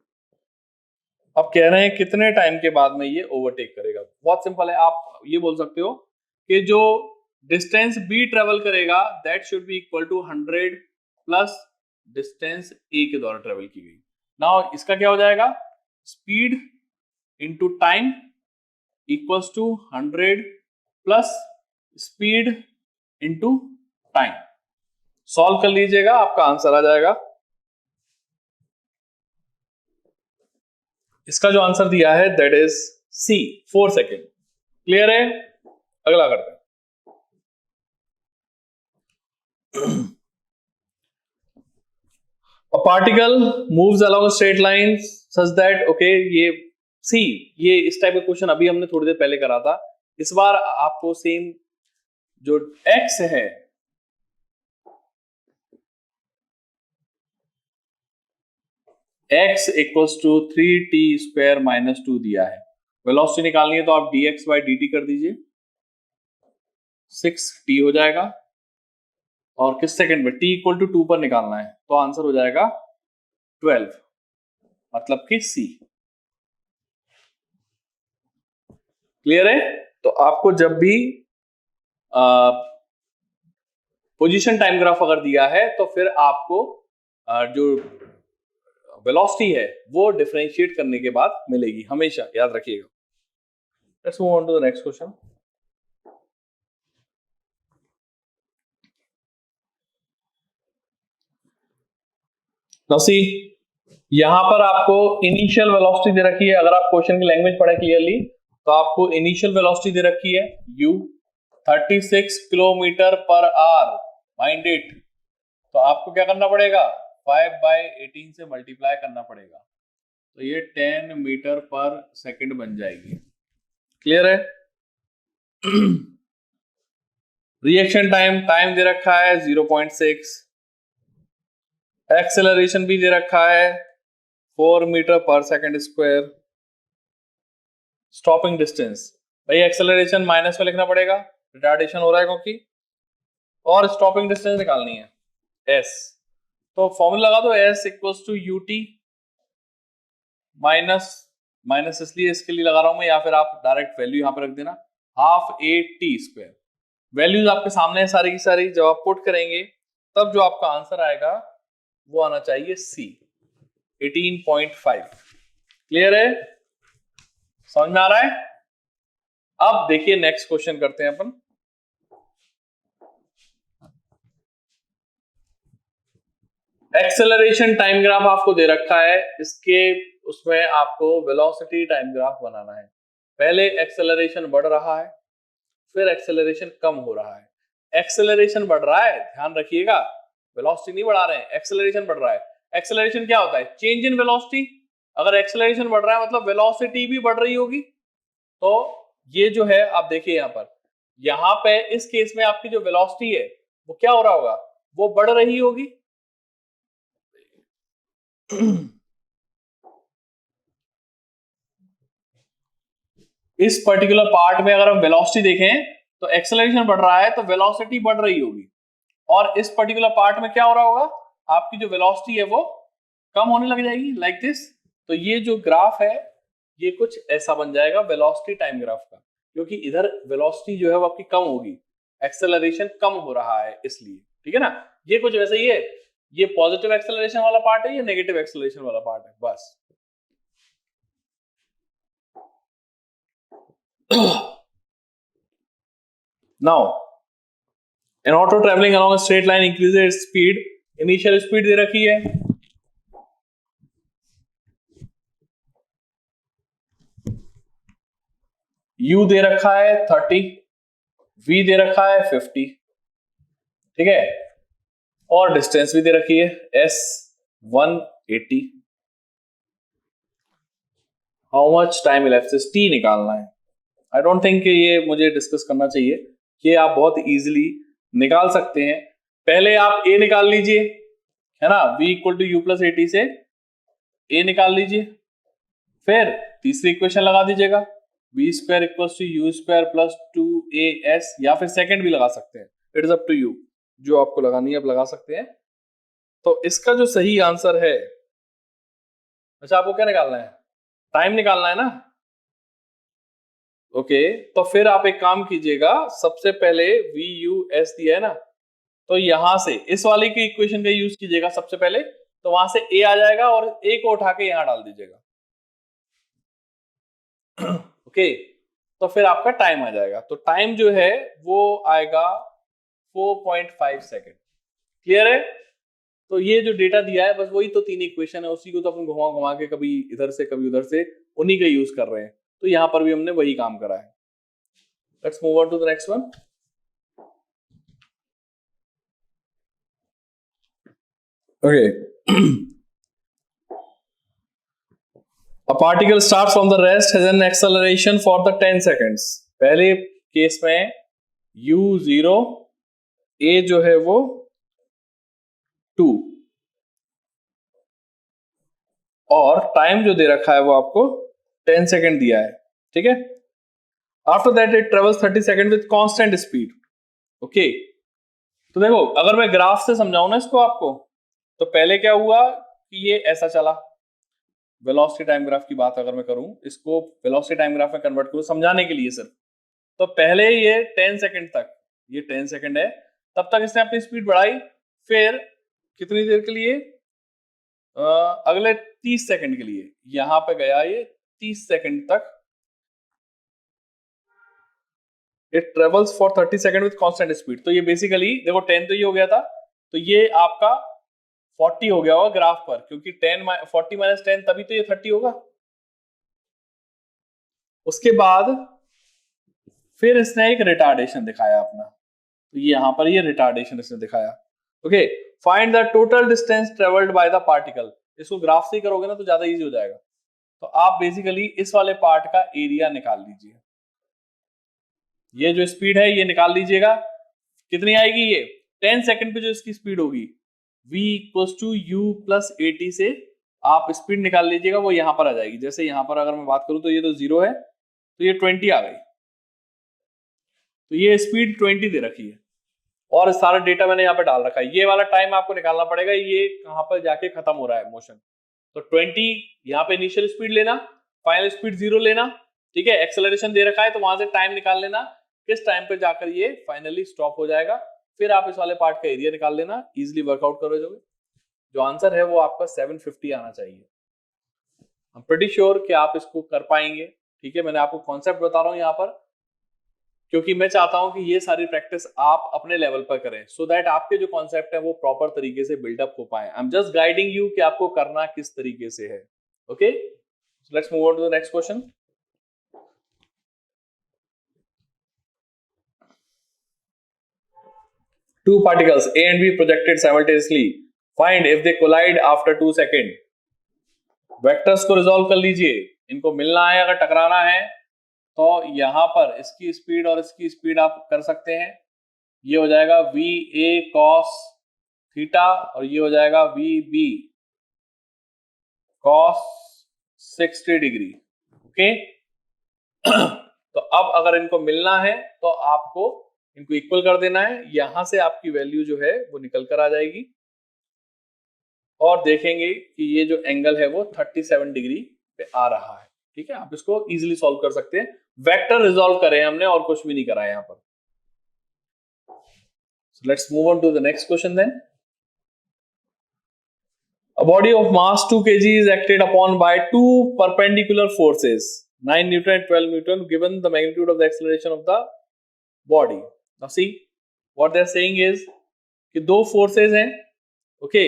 अब कह रहे हैं कितने टाइम के बाद में ये ओवरटेक करेगा। बहुत सिंपल है, आप ये बोल सकते हो कि जो डिस्टेंस बी ट्रेवल करेगा that should be equal to 100 plus distance A के द्वारा ट्रेवल की गई। नाउ इसका क्या हो जाएगा, speed into time equals to 100 plus speed into time. Solve कर लीजिएगा, आपका आंसर आ जाएगा। इसका जो आंसर दिया है that is c, 4 second. Clear है? अगला करते हैं। A particle moves along a straight line such that, okay, ये इस टाइप का क्वेश्चन अभी हमने थोड़ी देर पहले करा था। इस बार आपको सेम जो x है x equals to 3t square minus 2 दिया है। वेलोसिटी निकालनी है तो आप dx बाई dt कर दीजिए, 6t हो जाएगा। और किस सेकंड में, t इक्वल टू 2 पर निकालना है तो आंसर हो जाएगा 12, मतलब कि C। क्लियर है? तो आपको जब भी पोजीशन टाइम ग्राफ अगर दिया है तो फिर आपको जो वेलोसिटी है वो डिफरेंशिएट करने के बाद मिलेगी, हमेशा याद रखिएगा। Let's move on to the next question. Now see, यहां पर आपको इनिशियल वेलोसिटी दे रखी है। अगर आप क्वेश्चन की लैंग्वेज पढ़े क्लियरली तो आपको इनिशियल वेलोसिटी दे रखी है u 36 kilometre per our, mind it. तो आपको क्या करना पड़ेगा, 5/18 से मल्टीप्लाई करना पड़ेगा, तो ये 10 मीटर पर सेकंड बन जाएगी। क्लियर है? रिएक्शन टाइम दे रखा है 0.6, एक्सेलरेशन भी दे रखा है 4 metre per second square, stopping distance भाई एक्सेलरेशन माइनस में लिखना पड़ेगा, रिटार्डेशन हो रहा है क्योंकि, और स्टॉपिंग डिस्टेंस निकालनी है s, तो फॉर्मूला लगा दो s equals to ut minus इसलिए इसके लिए लगा रहा हूं मैं, या फिर आप डायरेक्ट वैल्यू यहां पे रख देना half A T square. Values आपके सामने है सारी की सारी, जब आप पुट करेंगे तब जो आपका आंसर आएगा वो आना चाहिए C 18.5। क्लियर है, समझ में आ रहा है? अब देखिए नेक्स्ट क्वेश्चन करते हैं अपन। एक्सेलरेशन टाइम ग्राफ आपको दे रखा है, इसके उसमें आपको वेलोसिटी टाइम ग्राफ बनाना है। पहले एक्सेलरेशन बढ़ रहा है, फिर एक्सेलरेशन कम हो रहा है। एक्सेलरेशन बढ़ रहा है, ध्यान रखिएगा, वेलोसिटी नहीं बढ़ा रहे हैं, एक्सेलरेशन बढ़ रहा है। एक्सेलरेशन क्या होता है? Change in velocity. अगर एक्सेलरेशन बढ़ रहा है मतलब वेलोसिटी भी बढ़ रही होगी। तो ये जो है आप देखिए यहां पे इस केस में आपकी जो वेलोसिटी है वो क्या हो रहा होगा? वो बढ़ रही होगी। इस पर्टिकुलर पार्ट में अगर हम वेलोसिटी देखें तो एक्सेलरेशन बढ़ रहा है तो वेलोसिटी बढ़ रही होगी, और इस पर्टिकुलर पार्ट में क्या हो रहा होगा? आपकी जो वेलोसिटी है वो कम होने लग जाएगी, लाइक दिस। तो ये जो ग्राफ है ये कुछ ऐसा बन जाएगा वेलोसिटी टाइम ग्राफ का, क्योंकि इधर वेलोसिटी जो है वो आपकी कम होगी, एक्सेलरेशन कम हो रहा है इसलिए, ठीक है ना। ये कुछ वैसे ही है, ये पॉजिटिव एक्सेलरेशन वाला पार्ट है, ये नेगेटिव एक्सेलरेशन वाला पार्ट है, बस। Now, an auto traveling along a straight line increases its speed. Initial speed दे रखी है, u दे रखा है 30, v दे रखा है 50, ठीक है, और डिस्टेंस भी दे रखी है s 180। How much time elapses t निकालना है। आई डोंट थिंक कि ये मुझे डिस्कस करना चाहिए, ये आप बहुत इजीली निकाल सकते हैं। पहले आप a निकाल लीजिए, है ना, v equal to u plus a t से a निकाल लीजिए, फिर तीसरी इक्वेशन लगा दीजिएगा v square equal to u square plus 2as, या फिर सेकंड भी लगा सकते हैं, it is up to you, जो आपको लगानी है आप लगा सकते हैं। तो इसका जो सही आंसर है, अच्छा आपको क्या निकालना है? टाइम निकालना है ना। ओके, तो फिर आप एक काम कीजिएगा, सबसे पहले वी यू एस दिया है ना, तो यहां से इस वाली की इक्वेशन का यूज कीजिएगा सबसे पहले, तो वहां से ए आ जाएगा और ए को उठा के यहां डाल दीजिएगा। ओके, तो फिर आपका टाइम आ जाएगा, तो टाइम जो है वो आएगा 4.5 सेकेंड। क्लियर है? तो ये जो डेटा दिया है बस वही तो तीन इक्वेशन है, उसी को तो अपन घुमा घुमा के कभी इधर से कभी उधर से उन्हीं का यूज कर रहे हैं, तो यहां पर भी हमने वही काम करा है। Let's move on to the next one. Okay, a particle starts from the rest has an acceleration for the 10 seconds। पहले केस में u0, a जो है वो 2, और टाइम जो दे रखा है वो आपको 10 सेकेंड दिया है, ठीक है। After that it travels 30 second with constant speed. Okay, तो देखो अगर मैं ग्राफ से समझाऊं ना इसको आपको, तो पहले क्या हुआ कि ये ऐसा चला, वेलोसिटी टाइम ग्राफ की बात अगर मैं करूं, इसको वेलोसिटी टाइम ग्राफ में कन्वर्ट करूं समझाने के लिए सिर्फ, तो पहले ये 10 सेकंड तक, ये 10 सेकंड है, तब तक इसने अपनी स्पीड बढ़ाई, फिर कितनी देर के लिए? अगले 30 सेकंड के लिए यहां पे गया ये 30 सेकंड तक, it travels for 30 second with constant speed. तो ये बेसिकली देखो 10 तो ये हो गया था, तो ये आपका 40 हो गया होगा ग्राफ पर, क्योंकि 40 माइनस 10 तभी तो ये 30 होगा। उसके बाद फिर इसने एक रिटार्डेशन दिखाया अपना, तो यहां पर ये रिटार्डेशन इसने दिखाया। Okay, find the total distance travelled by the particle. इसको ग्राफ से करोगे ना तो ज्यादा इजी हो जाएगा, तो आप बेसिकली इस वाले पार्ट का एरिया निकाल लीजिए, ये जो स्पीड है ये निकाल लीजिएगा, कितनी आएगी ये 10 सेकंड पे जो इसकी स्पीड होगी v equals to u plus at से आप स्पीड निकाल लीजिएगा, वो यहां पर आ जाएगी। जैसे यहां पर अगर मैं बात करूं तो ये तो 0 है, तो ये 20 आ गई, तो ये स्पीड 20 दे रखी है और सारा डेटा मैंने यहाँ पे डाल रखा है। ये वाला टाइम आपको निकालना पड़ेगा, ये कहां पर जाके खत्म हो रहा है मोशन। तो 20 यहाँ पे इनिशियल स्पीड लेना, फाइनल स्पीड 0 लेना, ठीक है। एक्सेलरेशन दे रखा है तो वहां से टाइम निकाल लेना, किस टाइम पे जाकर ये फाइनली स्टॉप हो जाएगा। फिर आप इस वाले पार्ट का एरिया निकाल लेना, इजिली वर्कआउट करोगे। जो आंसर है वो आपका 750 आना चाहिए। आई एम प्रीटी श्योर कि आप इसको कर पाएंगे, ठीक है। मैंने आपको कॉन्सेप्ट बता रहा हूं यहाँ पर, क्योंकि मैं चाहता हूं कि ये सारी प्रैक्टिस आप अपने लेवल पर करें, सो दैट आपके जो कॉन्सेप्ट है वो प्रॉपर तरीके से बिल्डअप हो पाए। I am just guiding you कि आपको करना किस तरीके से है। Okay, let's move on to the next question. Two particles A and B projected simultaneously. Find if they collide after 2 seconds. Vectors को रिजॉल्व कर लीजिए, इनको मिलना है, अगर टकराना है तो यहां पर इसकी स्पीड और इसकी स्पीड आप कर सकते हैं। ये हो जाएगा वी ए कॉस थीटा और ये हो जाएगा v b cos 60 degree. Okay, तो अब अगर इनको मिलना है तो आपको इनको इक्वल कर देना है। यहां से आपकी वैल्यू जो है वो निकल कर आ जाएगी और देखेंगे कि ये जो एंगल है वो 37 डिग्री पे आ रहा है, ठीक है। आप इसको इजीली सॉल्व कर सकते हैं। वेक्टर रिजॉल्व करे हमने और कुछ भी नहीं करा है यहां पर। So let's move on to the next question then. A body of mass 2 kg is acted upon by two perpendicular forces 9 Newton and 12 Newton given the magnitude of the acceleration of the body. Now see what they are saying is कि दो forces हैं, okay,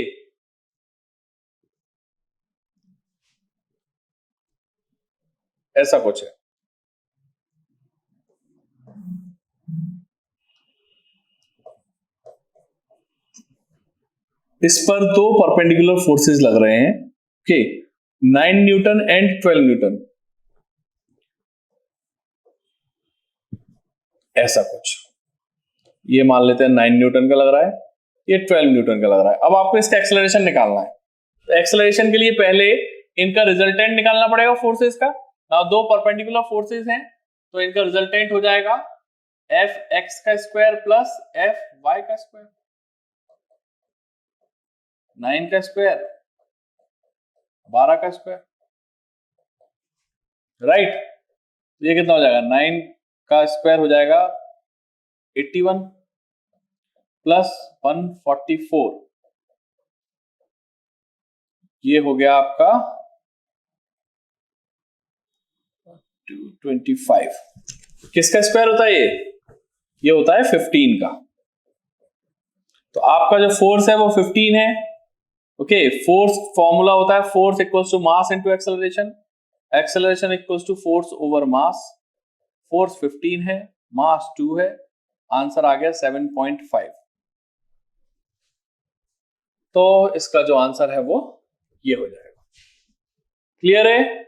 ऐसा कुछ है। इस पर दो perpendicular forces लग रहे हैं, ओके, 9 न्यूटन एंड 12 न्यूटन, ऐसा कुछ। ये मान लेते हैं 9 न्यूटन का लग रहा है, ये 12 न्यूटन का लग रहा है। अब आपको इसका एक्सेलरेशन निकालना है, तो एक्सेलरेशन के लिए पहले इनका रिजल्टेंट निकालना पड़ेगा फोर्सेस का। ना दो परपेंडिकुलर फोर्सेस हैं तो इनका रिजल्टेंट हो जाएगा एफ एक्स का स्क्वायर प्लस एफ वाई का स्क्वायर, 9 का स्क्वायर 12 का स्क्वायर, राइट। ये कितना हो जाएगा, 9 का स्क्वायर हो जाएगा 81 प्लस 144, ये हो गया आपका 225। किसका स्क्वायर होता है ये होता है 15 का। तो आपका जो फोर्स है वो 15 है, ओके। फोर्स फॉर्मूला होता है force equals to mass into acceleration, acceleration equals to force over mass. Force 15 है, मास 2 है, आंसर आ गया 7.5। तो इसका जो आंसर है वो ये हो जाएगा। क्लियर है?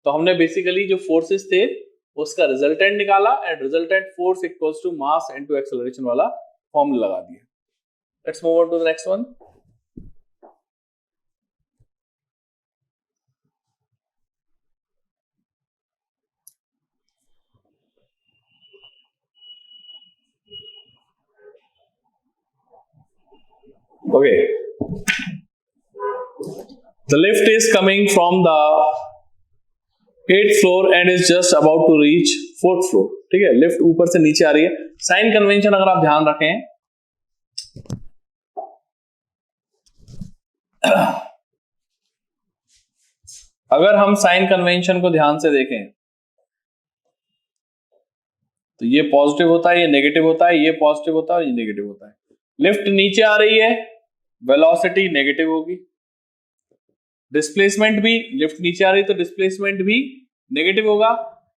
तो हमने बेसिकली जो फोर्सेस थे उसका रिजल्टेंट निकाला and resultant force equals to mass into acceleration वाला फॉर्मूला लगा दिया। Let's move on to the next one. Okay, the lift is coming from the 8th floor and is just about to reach 4th floor, ठीक है। Lift ऊपर से नीचे आ रही है। साइन कन्वेंशन अगर आप ध्यान रखें, अगर हम साइन कन्वेंशन को ध्यान से देखें तो ये पॉजिटिव होता है, ये नेगेटिव होता है, ये पॉजिटिव होता है और ये नेगेटिव होता है। लिफ्ट नीचे आ रही है, वेलोसिटी नेगेटिव होगी। डिस्प्लेसमेंट भी, लिफ्ट नीचे आ रही है तो डिस्प्लेसमेंट भी नेगेटिव होगा।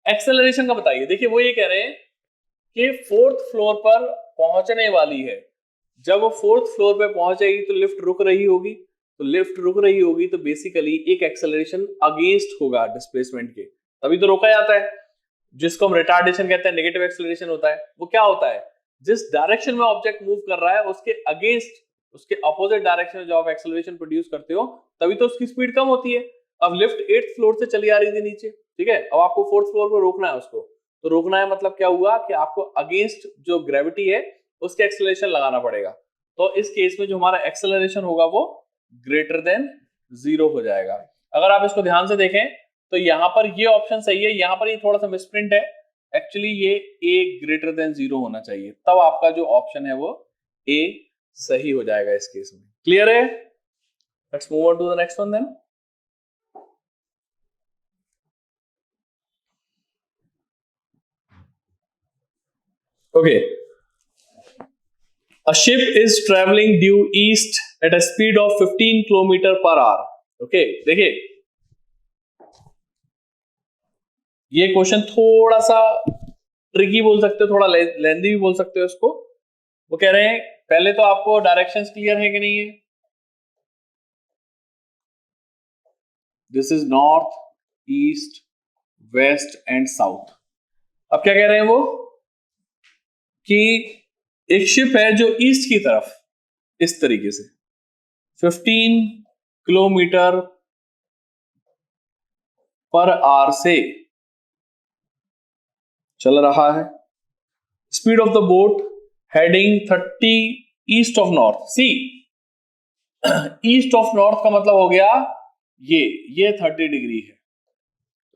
एक्सेलरेशन का बताइए। देखिए वो ये कह रहे हैं कि 4th फ्लोर पर पहुंचने वाली है। जब वो 4th फ्लोर पे पहुंचेगी तो लिफ्ट रुक रही होगी, तो लिफ्ट रुक रही होगी तो बेसिकली एक एक्सेलरेशन अगेंस्ट होगा डिस्प्लेसमेंट के, तभी तो रोका जाता है, जिसको हम रिटार्डेशन कहते हैं, नेगेटिव एक्सेलरेशन होता है। वो क्या होता है, जिस डायरेक्शन में ऑब्जेक्ट मूव कर रहा है उसके अगेंस्ट, उसके अपोजिट डायरेक्शन में जब आप एक्सेलरेशन प्रोड्यूस करते हो तभी तो उसकी स्पीड कम होती है। अब लिफ्ट 8th फ्लोर से चली आ रही थी नीचे, ठीक है, अब आपको 4th फ्लोर पर रोकना है उसको, तो रोकना है मतलब क्या हुआ कि आपको अगेंस्ट जो ग्रेविटी है उसके एक्सेलरेशन लगाना पड़ेगा। तो इस केस में जो हमारा एक्सेलरेशन होगा वो ग्रेटर देन 0 हो जाएगा। अगर आप इसको ध्यान से देखें तो यहाँ पर ये ऑप्शन सही है, यहाँ पर ये थोड़ा सा मिसप्रिंट है, एक्चुअली ये a ग्रेटर देन 0 होना चाहिए, तब आपका जो ऑप्शन है वो a सही हो जाएगा इस केस में। क्लियर है? Let's move on to the next one then. Okay, a ship is traveling due east at a speed of 15 kilometre per our. Okay, देखिए ये क्वेश्चन थोड़ा सा ट्रिकी बोल सकते हो, थोड़ा लेंदी भी बोल सकते हो इसको। वो कह रहे हैं पहले तो आपको डायरेक्शंस क्लियर है कि नहीं है? This is north, east, west and south. अब क्या कह रहे हैं वो कि एक शिप है जो ईस्ट की तरफ इस तरीके से 15 किलोमीटर पर आवर से चल रहा है। Speed of the boat heading 30 east of north. See, east of north का मतलब हो गया ये 30 डिग्री है।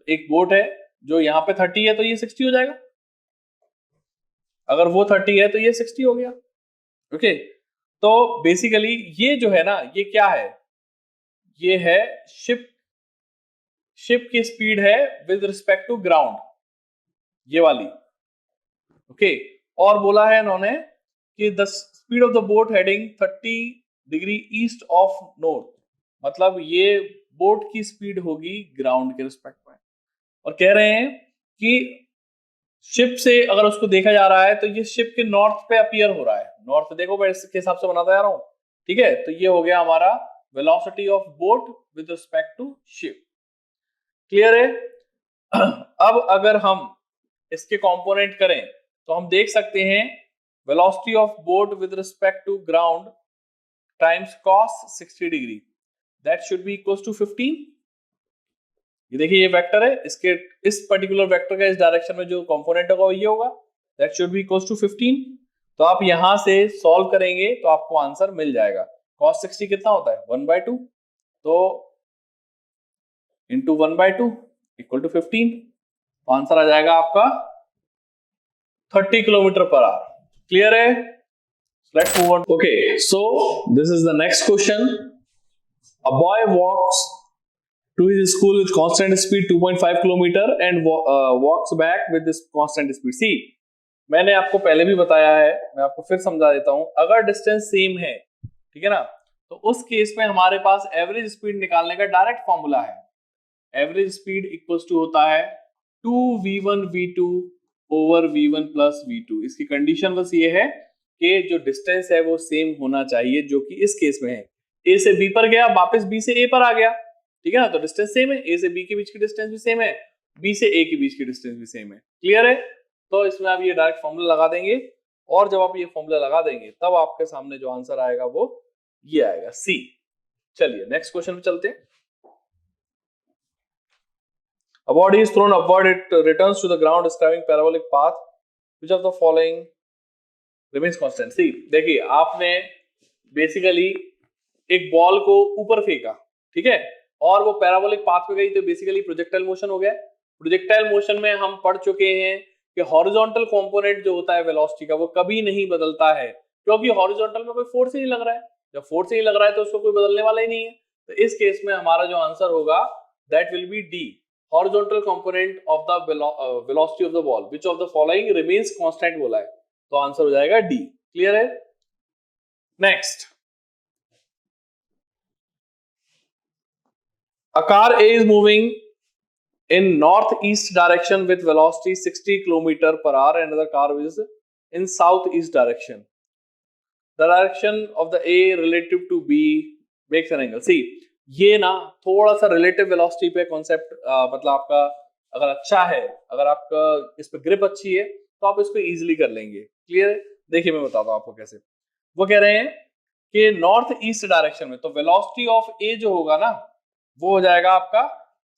एक बोट है जो यहां पे 30 है तो ये 60 हो जाएगा, अगर वो 30 है तो ये 60 हो गया। ओके, तो बेसिकली ये जो है ना, ये क्या है, ये है शिप की स्पीड है विद रिस्पेक्ट टू ग्राउंड, ये वाली। ओके, और बोला है इन्होंने कि the speed of the boat heading 30 degree east of north, मतलब ये बोट की स्पीड होगी ग्राउंड के रिस्पेक्ट में। और कह रहे हैं कि शिप से अगर उसको देखा जा रहा है तो ये शिप के नॉर्थ पे अपीयर हो रहा है। नॉर्थ देखो मैं इसके हिसाब से बनाता जा रहा हूं, ठीक है, तो ये हो गया हमारा velocity of boat with respect to ship. Clear है? अब अगर हम इसके कंपोनेंट करें तो हम देख सकते हैं velocity of boat with respect to ground times cos 60 degree, that should be equal to 15। ये देखिए ये वेक्टर है, इसके इस पर्टिकुलर वेक्टर का इस डायरेक्शन में जो कंपोनेंट होगा वो ये होगा, that should be equal to 15। तो आप यहां से सॉल्व करेंगे तो आपको आंसर मिल जाएगा। cos 60 कितना होता है 1/2, तो इंटू 1/2 इक्वल टू 15, तो आंसर आ जाएगा आपका 30 किलोमीटर पर आवर। क्लियर है? Let's move on. Okay, so this is the next question. A boy walks to his school with constant speed 2.5 kilometer and walks back with this constant speed। See, मैंने आपको पहले भी बताया है, मैं आपको फिर समझा देता हूं, अगर डिस्टेंस सेम है, ठीक है ना, तो उस केस में हमारे पास एवरेज स्पीड निकालने का डायरेक्ट फॉर्मूला है। एवरेज स्पीड इक्वल्स टू होता है 2v1 v2 over v1 plus v2। इसकी कंडीशन बस ये है कि जो डिस्टेंस है वो सेम होना चाहिए, जो कि इस केस में है। ए से बी पर गया, वापस बी से ए पर आ गया, ठीक है ना, तो डिस्टेंस सेम है, ए से बी के बीच की डिस्टेंस भी सेम है, बी से ए के बीच की डिस्टेंस भी सेम है। क्लियर है? तो इसमें आप ये डायरेक्ट फॉर्मूला लगा देंगे, और जब आप ये फॉर्मूला लगा देंगे तब आपके सामने जो आंसर आएगा वो ये आएगा, सी। चलिए नेक्स्ट क्वेश्चन पे चलते हैं। A body is thrown upward, it returns to the ground describing parabolic path. Which of the following remains constant? See, देखिए आपने बेसिकली एक बॉल को ऊपर फेंका, ठीक है, और वो पैराबोलिक पाथ पे गई, तो बेसिकली प्रोजेक्टाइल मोशन हो गया। प्रोजेक्टाइल मोशन में हम पढ़ चुके हैं कि हॉरिजॉन्टल कंपोनेंट जो होता है वेलोसिटी का वो कभी नहीं बदलता है, क्योंकि हॉरिजॉन्टल में कोई फोर्स ही नहीं लग रहा है। जब फोर्स ही नहीं लग रहा है तो उसको कोई बदलने वाला ही नहीं है। तो इस केस में हमारा जो आंसर होगा that will B D, horizontal component of the velocity of the ball, which of the following remains constant बोला है, तो आंसर हो जाएगा डी। क्लियर है? Next, a car A is moving in northeast direction with velocity 60 km per hour, and another car is in southeast direction. The direction of the A relative to B makes an angle. See, ये ना थोड़ा सा relative velocity पे concept, मतलब आपका अगर अच्छा है, अगर आपका इस पे ग्रिप अच्छी है तो आप इसको इजीली कर लेंगे। क्लियर है? देखिए मैं बताता हूं आपको कैसे। वो कह रहे हैं कि नॉर्थ ईस्ट डायरेक्शन में, तो वेलोसिटी ऑफ ए जो होगा ना वो हो जाएगा आपका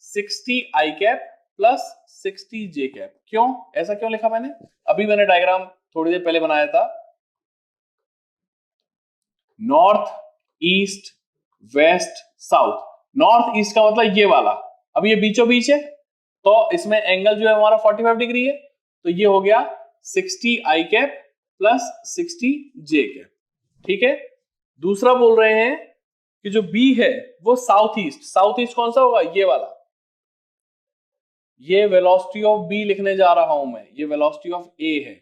60 आई कैप प्लस 60 जे कैप। क्यों ऐसा क्यों लिखा मैंने? अभी मैंने डायग्राम थोड़ी देर पहले बनाया था। North east west south, north east का मतलब ये वाला, अब ये बीचों बीच है तो इसमें एंगल जो है हमारा 45 डिग्री है, तो ये हो गया 60 आई कैप प्लस 60 जे कैप। ठीक है, दूसरा बोल रहे हैं कि जो बी है वो साउथ ईस्ट, साउथ ईस्ट कौन सा होगा? ये वाला। ये वेलोसिटी ऑफ बी लिखने जा रहा हूं मैं, ये वेलोसिटी ऑफ ए है।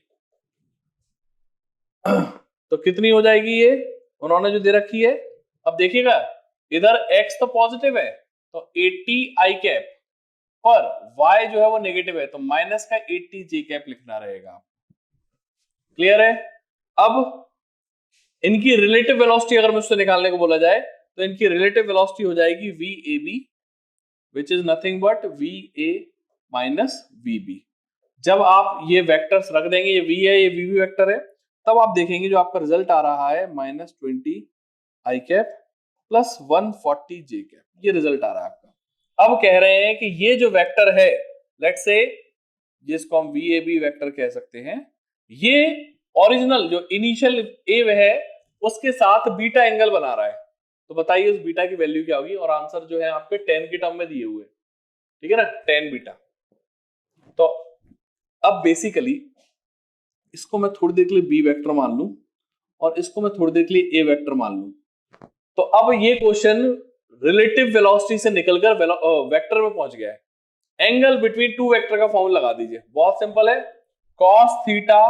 तो कितनी हो जाएगी ये उन्होंने जो दे रखी है? अब देखिएगा इधर x तो पॉजिटिव है तो 80 आई कैप, पर y जो है वो नेगेटिव है तो माइनस का 80 जे कैप लिखना रहेगा। क्लियर है? अब इनकी रिलेटिव वेलोसिटी अगर मुझसे निकालने को बोला जाए तो इनकी रिलेटिव वेलोसिटी हो जाएगी VAB, which is nothing but VA minus VB। जब आप ये वेक्टर्स रख देंगे, ये V है ये VB वेक्टर है, तब आप देखेंगे जो आपका रिजल्ट आ रहा है -20 आई कैप प्लस 140 जे कैप, ये रिजल्ट आ रहा है आपका। अब कह रहे हैं कि ये जो वेक्टर है, लेट्स से जिसको हम VAB वेक्टर कह सकते हैं, ये ओरिजिनल जो इनिशियल ए है उसके साथ बीटा एंगल बना रहा है, तो बताइए उस बीटा की वैल्यू क्या होगी? और आंसर जो है आपके 10 के टर्म में दिए हुए, ठीक है ना, 10 बीटा। तो अब बेसिकली इसको मैं थोड़ी देर के लिए बी वेक्टर मान लूं और इसको मैं थोड़ी देर के लिए ए वेक्टर मान लूं, तो अब ये क्वेश्चन रिलेटिव वेलोसिटी से निकलकर वेक्टर में पहुंच गया है। एंगल बिटवीन टू वेक्टर का फॉर्मूला लगा दीजिए, बहुत सिंपल है, cos theta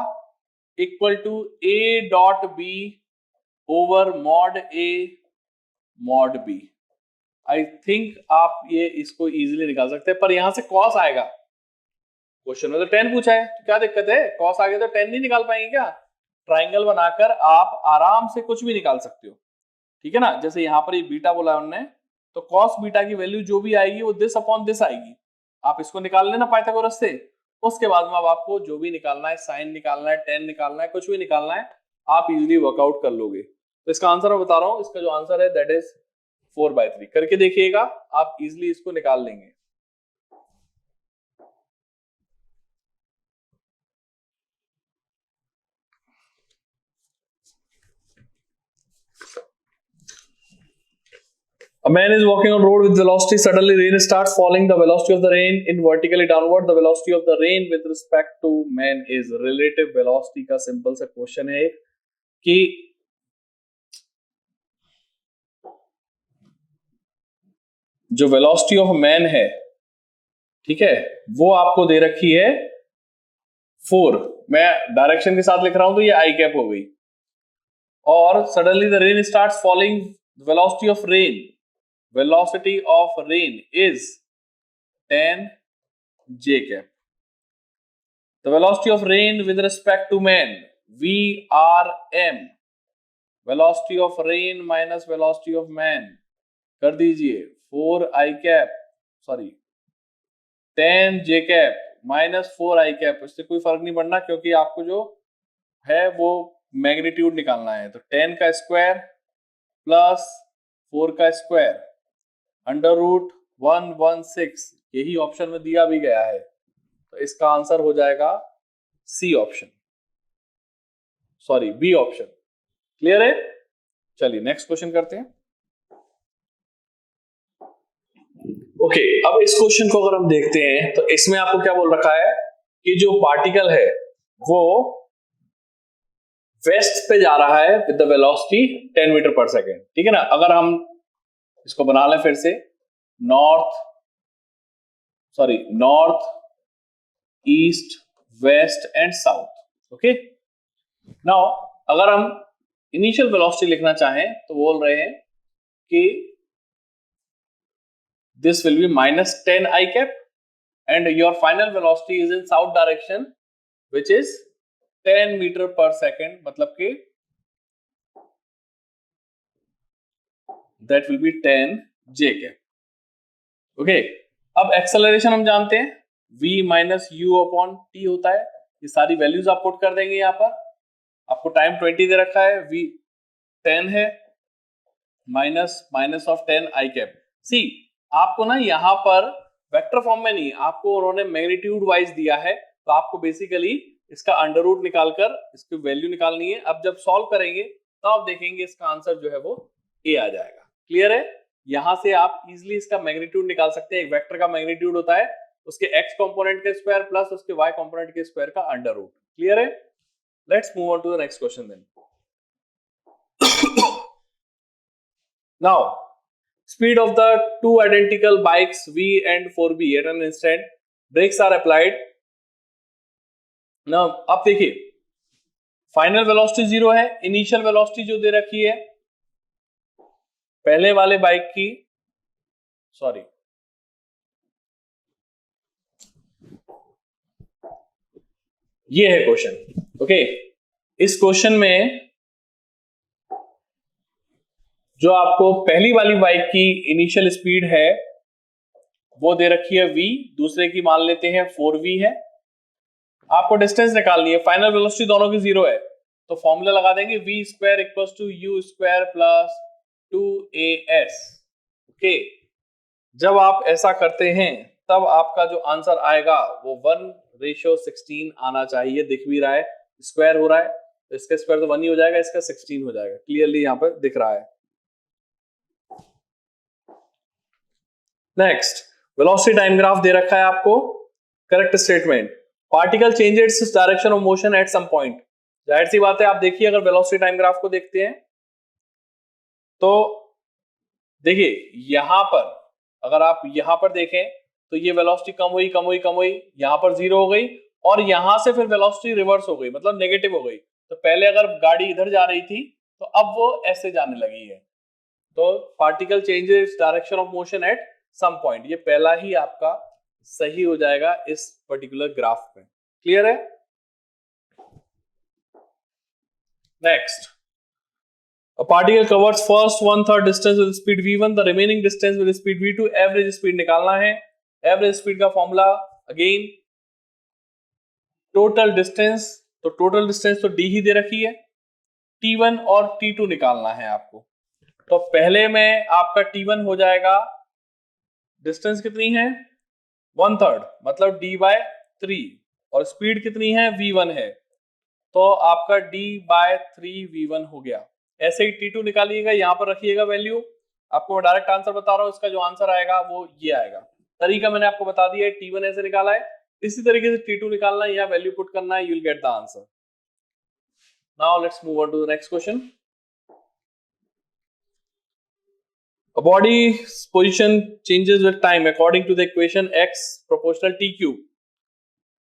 equal to a dot b over mod a mod b. I think आप ये इसको इजीली निकाल सकते हैं, पर यहां से cos आएगा, क्वेश्चन में तो 10 पूछा है तो क्या दिक्कत है? cos आगे तो 10 नहीं निकाल पाएंगे क्या? ट्राइंगल बनाकर आप आराम से कुछ भी निकाल सकते हो, ठीक है ना। जैसे यहाँ पर ये बीटा बोला उन्होंने, तो cos बीटा की वैल्यू जो भी आएगी वो दिस अपॉन दिस आएगी, आप इसको निकाल लेना पाइथागोरस से। उसके बाद में अब आपको जो भी निकालना है, साइन निकालना है, टेन निकालना है, कुछ भी निकालना है, आप इजीली वर्कआउट कर लोगे। तो इसका आंसर मैं बता रहा हूं, इसका जो आंसर है दैट इज 4/3। करके देखिएगा, आप इजीली इसको निकाल लेंगे। A man is walking on road with velocity. Suddenly, rain starts falling. The velocity of the rain in vertically downward. The velocity of the rain with respect to man is relative velocity का simple सा question है कि जो velocity of man है, ठीक है, वो आपको दे रखी है 4। मैं डायरेक्शन के साथ लिख रहा हूं तो ये आई कैप हो गई। और suddenly the rain starts falling, velocity of rain, velocity of rain is 10 j cap. The velocity of rain with respect to man, VRM, velocity of rain minus velocity of man, कर दीजिए 4 i cap, sorry 10 j cap minus 4 i cap। इससे कोई फर्क नहीं पड़ना क्योंकि आपको जो है वो मैग्नीट्यूड निकालना है। तो 10 का स्क्वायर प्लस 4 का स्क्वायर अंडर रूट 116, यही ऑप्शन में दिया भी गया है, तो इसका आंसर हो जाएगा c option, sorry b option. Clear है? चलिए नेक्स्ट क्वेश्चन करते हैं। ओके, अब इस क्वेश्चन को अगर हम देखते हैं तो इसमें आपको क्या बोल रखा है कि जो पार्टिकल है वो वेस्ट पे जा रहा है with the velocity 10 meter per second, ठीक है ना। अगर हम इसको बना लें फिर से, north east west and south. Okay, now अगर हम इनिशियल वेलोसिटी लिखना चाहें तो बोल रहे हैं कि this will be -10 i cap and your final velocity is in south direction which is 10 meter per second, मतलब कि that will be 10 j cap. Okay, अब एक्सेलरेशन हम जानते हैं v माइनस u अपॉन टी होता है। ये सारी वैल्यूज आप पुट कर देंगे यहाँ पर, आपको टाइम 20 दे रखा है, v 10 है, माइनस ऑफ 10 आई कैप। सी आपको ना यहाँ पर वेक्टर फॉर्म में नहीं, आपको उन्होंने मैग्नीट्यूड वाइज दिया है, तो आपको बेसिकली इसका अंडर रूट निकालकर इसकी वैल्यू निकालनी है। अब जब सॉल्व करेंगे तो आप देखेंगे इसका आंसर जो है वो ए आ जाएगा। क्लियर है? यहां से आप इजिली इसका मैग्नीट्यूड निकाल सकते हैं। एक वेक्टर का मैग्नीट्यूड होता है उसके x कंपोनेंट के स्क्वायर प्लस उसके y कंपोनेंट के स्क्वायर का अंडर रूट। क्लियर है? Let's move on to the next question then. Now, speed of the two identical bikes V and 4B at an instant, brakes are applied. Now, अब देखिए, final velocity 0 है, initial velocity जो दे रखी है पहले वाले bike की, सॉरी, ये है क्वेश्चन। ओके, इस क्वेश्चन में जो आपको पहली वाली बाइक की इनिशियल स्पीड है वो दे रखी है v, दूसरे की मान लेते हैं 4v है। आपको डिस्टेंस निकालनी है, फाइनल वेलोसिटी दोनों की 0 है, तो फॉर्मूला लगा देंगे v square equals to u square plus 2as। Okay, जब आप ऐसा करते हैं तब आपका जो आंसर आएगा वो 1:16 आना चाहिए। दिख भी रहा है, स्क्वायर हो रहा है, तो इसका स्क्वायर तो 1 ही हो जाएगा, इसका 16 हो जाएगा। क्लियरली यहाँ पर दिख रहा है। नेक्स्ट, वेलोसिटी टाइम ग्राफ दे रखा है आपको। Correct statement, particle changes its direction of motion at some point. जाहिर सी बात है, आप देखिए अगर वेलोसिटी टाइम ग्राफ को देखते हैं तो देखिए यहां पर, अगर आप यहां पर देखें तो ये वेलोसिटी कम हुई कम हुई कम हुई, यहां पर 0 हो गई और यहां से फिर वेलोसिटी रिवर्स हो गई, मतलब नेगेटिव हो गई। तो पहले अगर गाड़ी इधर जा रही थी तो अब वो ऐसे जाने लगी है। तो particle changes direction of motion at some point, ये पहला ही आपका सही हो जाएगा इस पर्टिकुलर ग्राफ में। क्लियर है? Next, a particle covers first 1/3 distance with speed v1, the remaining distance with speed v2, average speed निकालना है। एवरेज स्पीड का फॉर्मूला अगेन टोटल डिस्टेंस, तो टोटल डिस्टेंस तो d ही दे रखी है, t1 और t2 निकालना है आपको। तो पहले में आपका t1 हो जाएगा, डिस्टेंस कितनी है 1/3 मतलब d/3 और स्पीड कितनी है v1 है, तो आपका d/3 v1 हो गया। ऐसे ही t2 निकालिएगा, यहां पर रखिएगा वैल्यू। आपको मैं डायरेक्ट आंसर बता रहा हूं, इसका जो आंसर आएगा वो ये आएगा। तरीका मैंने आपको बता दिया है, t1 ऐसे निकाला है, इसी तरीके से t2 निकालना है, यहाँ वैल्यू पुट करना है, you will get the answer. Now let's move on to the next question. A body's position changes with time according to the equation x proportional t cube।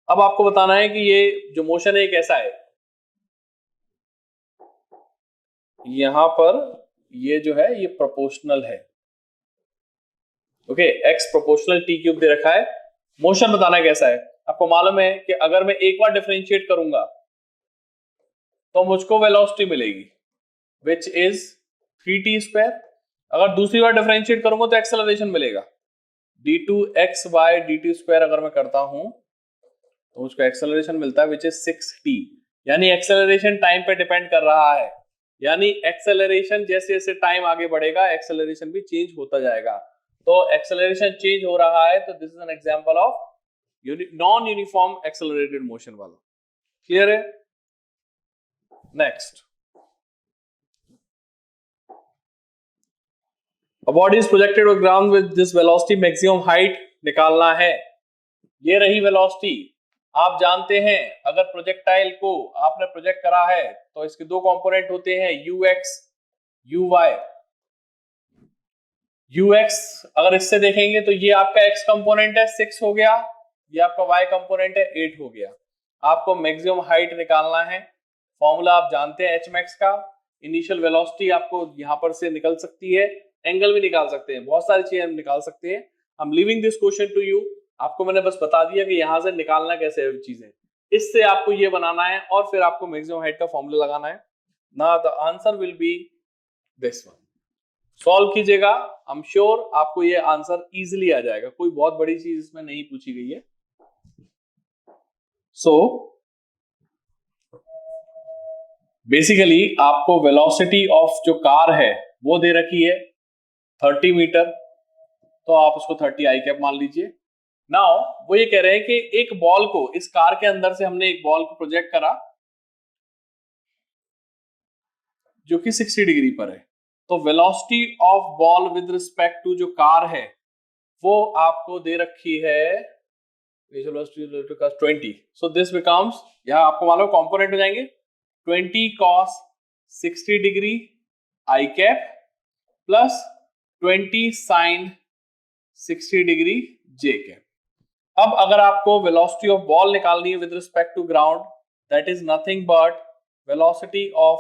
अब आपको बताना है कि ये जो मोशन है ये कैसा है। यहां पर ये जो है ये प्रोपोर्शनल है। Okay, x proportional t cube दे रखा है, मोशन बताना कैसा है। आपको मालूम है कि अगर मैं एक बार डिफरेंशिएट करूंगा तो मुझको वेलोसिटी मिलेगी विच इज 3t²। अगर दूसरी बार डिफरेंशिएट करूंगा तो एक्सेलरेशन मिलेगा d2x/dt²। अगर मैं करता हूं तो मुझको एक्सेलरेशन मिलता है विच इज 6t। यानी एक्सेलरेशन टाइम पे डिपेंड कर रहा है, यानी एक्सेलरेशन जैसे जैसे टाइम आगे बढ़ेगा एक्सेलरेशन भी चेंज होता जाएगा। तो एक्सेलरेशन चेंज हो रहा है, तो this is an example of non uniform accelerated motion वाला। क्लियर है? Next, A body is projected on ground with this velocity, maximum height निकालना है। ये रही वेलोसिटी। आप जानते हैं अगर प्रोजेक्टाइल को आपने प्रोजेक्ट करा है तो इसके दो कंपोनेंट होते हैं ux, uy। ux अगर इससे देखेंगे तो ये आपका x कंपोनेंट है 6 हो गया, ये आपका y कंपोनेंट है 8 हो गया। आपको मैक्सिमम हाइट निकालना है। फॉर्मूला आप जानते हैं hmax का। इनिशियल वेलोसिटी आपको यहां पर से निकल सकती है, एंगल भी निकाल सकते हैं, बहुत सारी चीजें हम निकाल सकते हैं। I'm leaving this question to you। आपको मैंने बस बता दिया कि यहां से निकालना कैसे है चीजें, इससे आपको ये बनाना है और फिर आपको मैक्सिमम हाइट का फॉर्मूला लगाना है ना। The answer will be this one. Solve कीजिएगा, आई एम श्योर आपको ये आंसर इजीली आ जाएगा, कोई बहुत बड़ी चीज इसमें नहीं पूछी गई है। सो बेसिकली आपको वेलोसिटी ऑफ जो कार है वो दे रखी है 30 मीटर, तो आप उसको 30 आई कैप मान लीजिए। नाउ वो ये कह रहे हैं कि एक बॉल को, इस कार के अंदर से हमने एक बॉल को प्रोजेक्ट करा जो कि 60 डिग्री पर है, तो velocity of ball with respect to जो कार है वो आपको दे रखी है 20। सो दिस बिकम्स, यहां आपको मालूम कंपोनेंट हो जाएंगे 20 cos 60 degree i cap plus 20 sin 60 degree j cap. अब अगर आपको वेलोसिटी ऑफ बॉल निकालनी है with respect to ground, that is nothing but velocity of,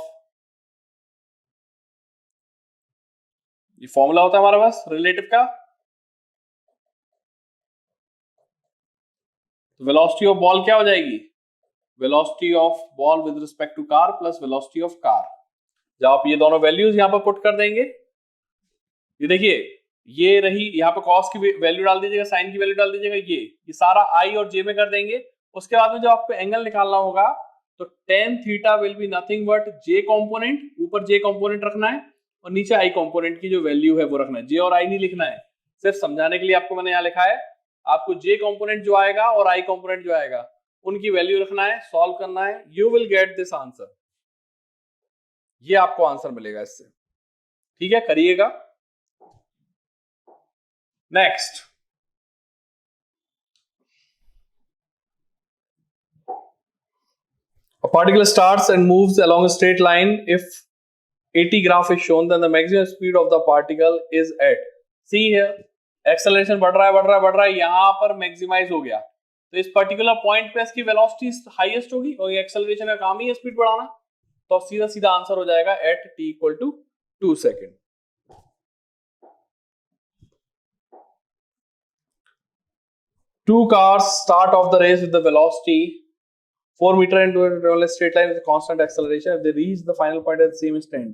ये फॉर्मूला होता है हमारे पास रिलेटिव का, तो वेलोसिटी ऑफ बॉल क्या हो जाएगी, velocity of ball with respect to car plus velocity of car. जब आप ये दोनों वैल्यूज यहां पर पुट कर देंगे, ये देखिए ये रही, यहाँ पे कॉस की वैल्यू डाल दीजिएगा, साइन की वैल्यू डाल दीजिएगा, ये सारा आई और जे में कर देंगे। उसके बाद में जब आपको एंगल निकालना होगा तो tan theta will be nothing but J component, ऊपर जे कॉम्पोनेंट रखना है और नीचे आई कॉम्पोनेंट की जो वैल्यू है वो रखना है। जे और आई नहीं लिखना है, सिर्फ समझाने के लिए आपको मैंने यहाँ लिखा है। आपको जे कॉम्पोनेंट जो आएगा और आई कॉम्पोनेंट जो आएगा उनकी वैल्यू रखना है, सॉल्व करना है, you will get this answer. ये आपको आंसर मिलेगा इससे, ठीक है, करिएगा। Next, a particle starts and moves along a straight line. If AT graph is shown, then the maximum speed of the particle is at, see here, acceleration बढ़ रहा है, यहां पर मैक्सिमाइज हो गया, तो इस पर्टिकुलर पॉइंट पे इसकी वेलोसिटी हाईएस्ट होगी और ये एक्सेलरेशन का काम ही है स्पीड बढ़ाना, तो सीधा सीधा आंसर हो जाएगा at t equal to 2 second. Two cars start off the race with the velocity 4 meter into a straight line with a constant acceleration. If they reach the final point at the same instant,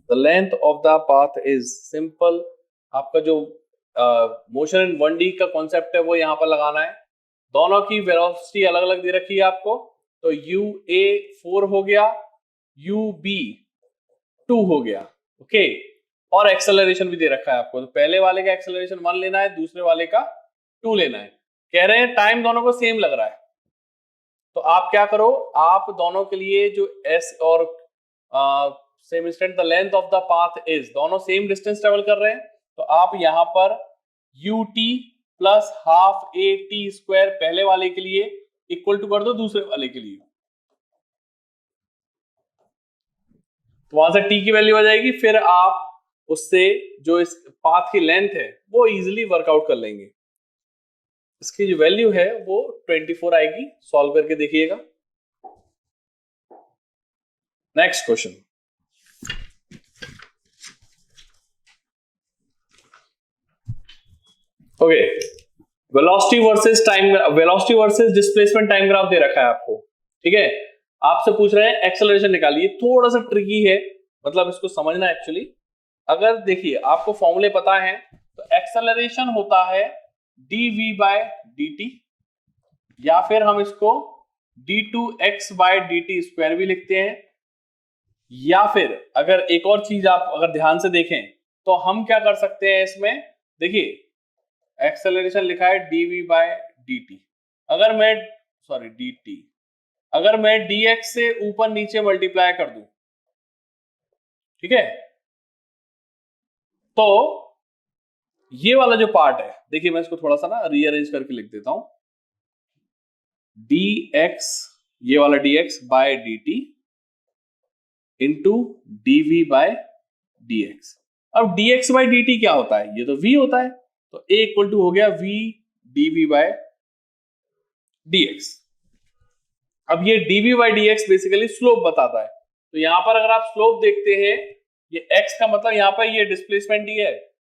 the length of the path is simple. आपका जो motion in 1D का concept है वो यहाँ पर लगाना है। दोनों की वेलोसिटी अलग अलग दे रखी है आपको, तो UA 4 हो गया, UB 2 हो गया, ओके, और एक्सेलरेशन भी दे रखा है आपको, तो पहले वाले का एक्सेलरेशन 1 लेना है, दूसरे वाले का 2 लेना है। कह रहे हैं टाइम दोनों को सेम लग रहा है, तो आप क्या करो, आप दोनों के लिए जो s और same instant the length of the path is, दोनों सेम डिस्टेंस ट्रेवल कर रहे हैं, तो आप यहां पर ut plus half at square पहले वाले के लिए इक्वल टू कर दो दूसरे वाले के लिए, तो वहां से t की वैल्यू आ जाएगी, फिर आप उससे जो इस पाथ की लेंथ है वो इजीली वर्कआउट कर लेंगे। इसकी जो वैल्यू है वो 24 आएगी, सॉल्व करके देखिएगा। Next question, okay, velocity versus time, velocity versus displacement time graph दे रखा है आपको, ठीक है। आपसे पूछ रहे हैं एक्सेलरेशन निकालिए, थोड़ा सा ट्रिकी है, मतलब इसको समझना एक्चुअली। अगर देखिए आपको फॉर्मूले पता है, तो एक्सेलरेशन होता है dv by dt, या फिर हम इसको d2x by dt स्क्वायर भी लिखते हैं, या फिर अगर एक और चीज आप अगर ध्यान से देखें तो हम क्या कर सकते हैं इसमें, देखिए एक्सेलरेशन लिखा है dv by dt, अगर मैं dt, अगर मैं dx से ऊपर नीचे मल्टीप्लाई कर दूं, ठीक है, तो ये वाला जो पार्ट है, देखिए मैं इसको थोड़ा सा ना रीअरेंज करके लिख देता हूं, dx, ये वाला dx by dt into dv by dx। अब dx बाय dt क्या होता है, ये तो v होता है, तो a इक्वल टू हो गया v dv बाय dx। अब ये dv by dx basically slope बताता है, तो यहां पर अगर आप स्लोप देखते हैं, ये x का मतलब यहां पर ये डिस्प्लेसमेंट ही है,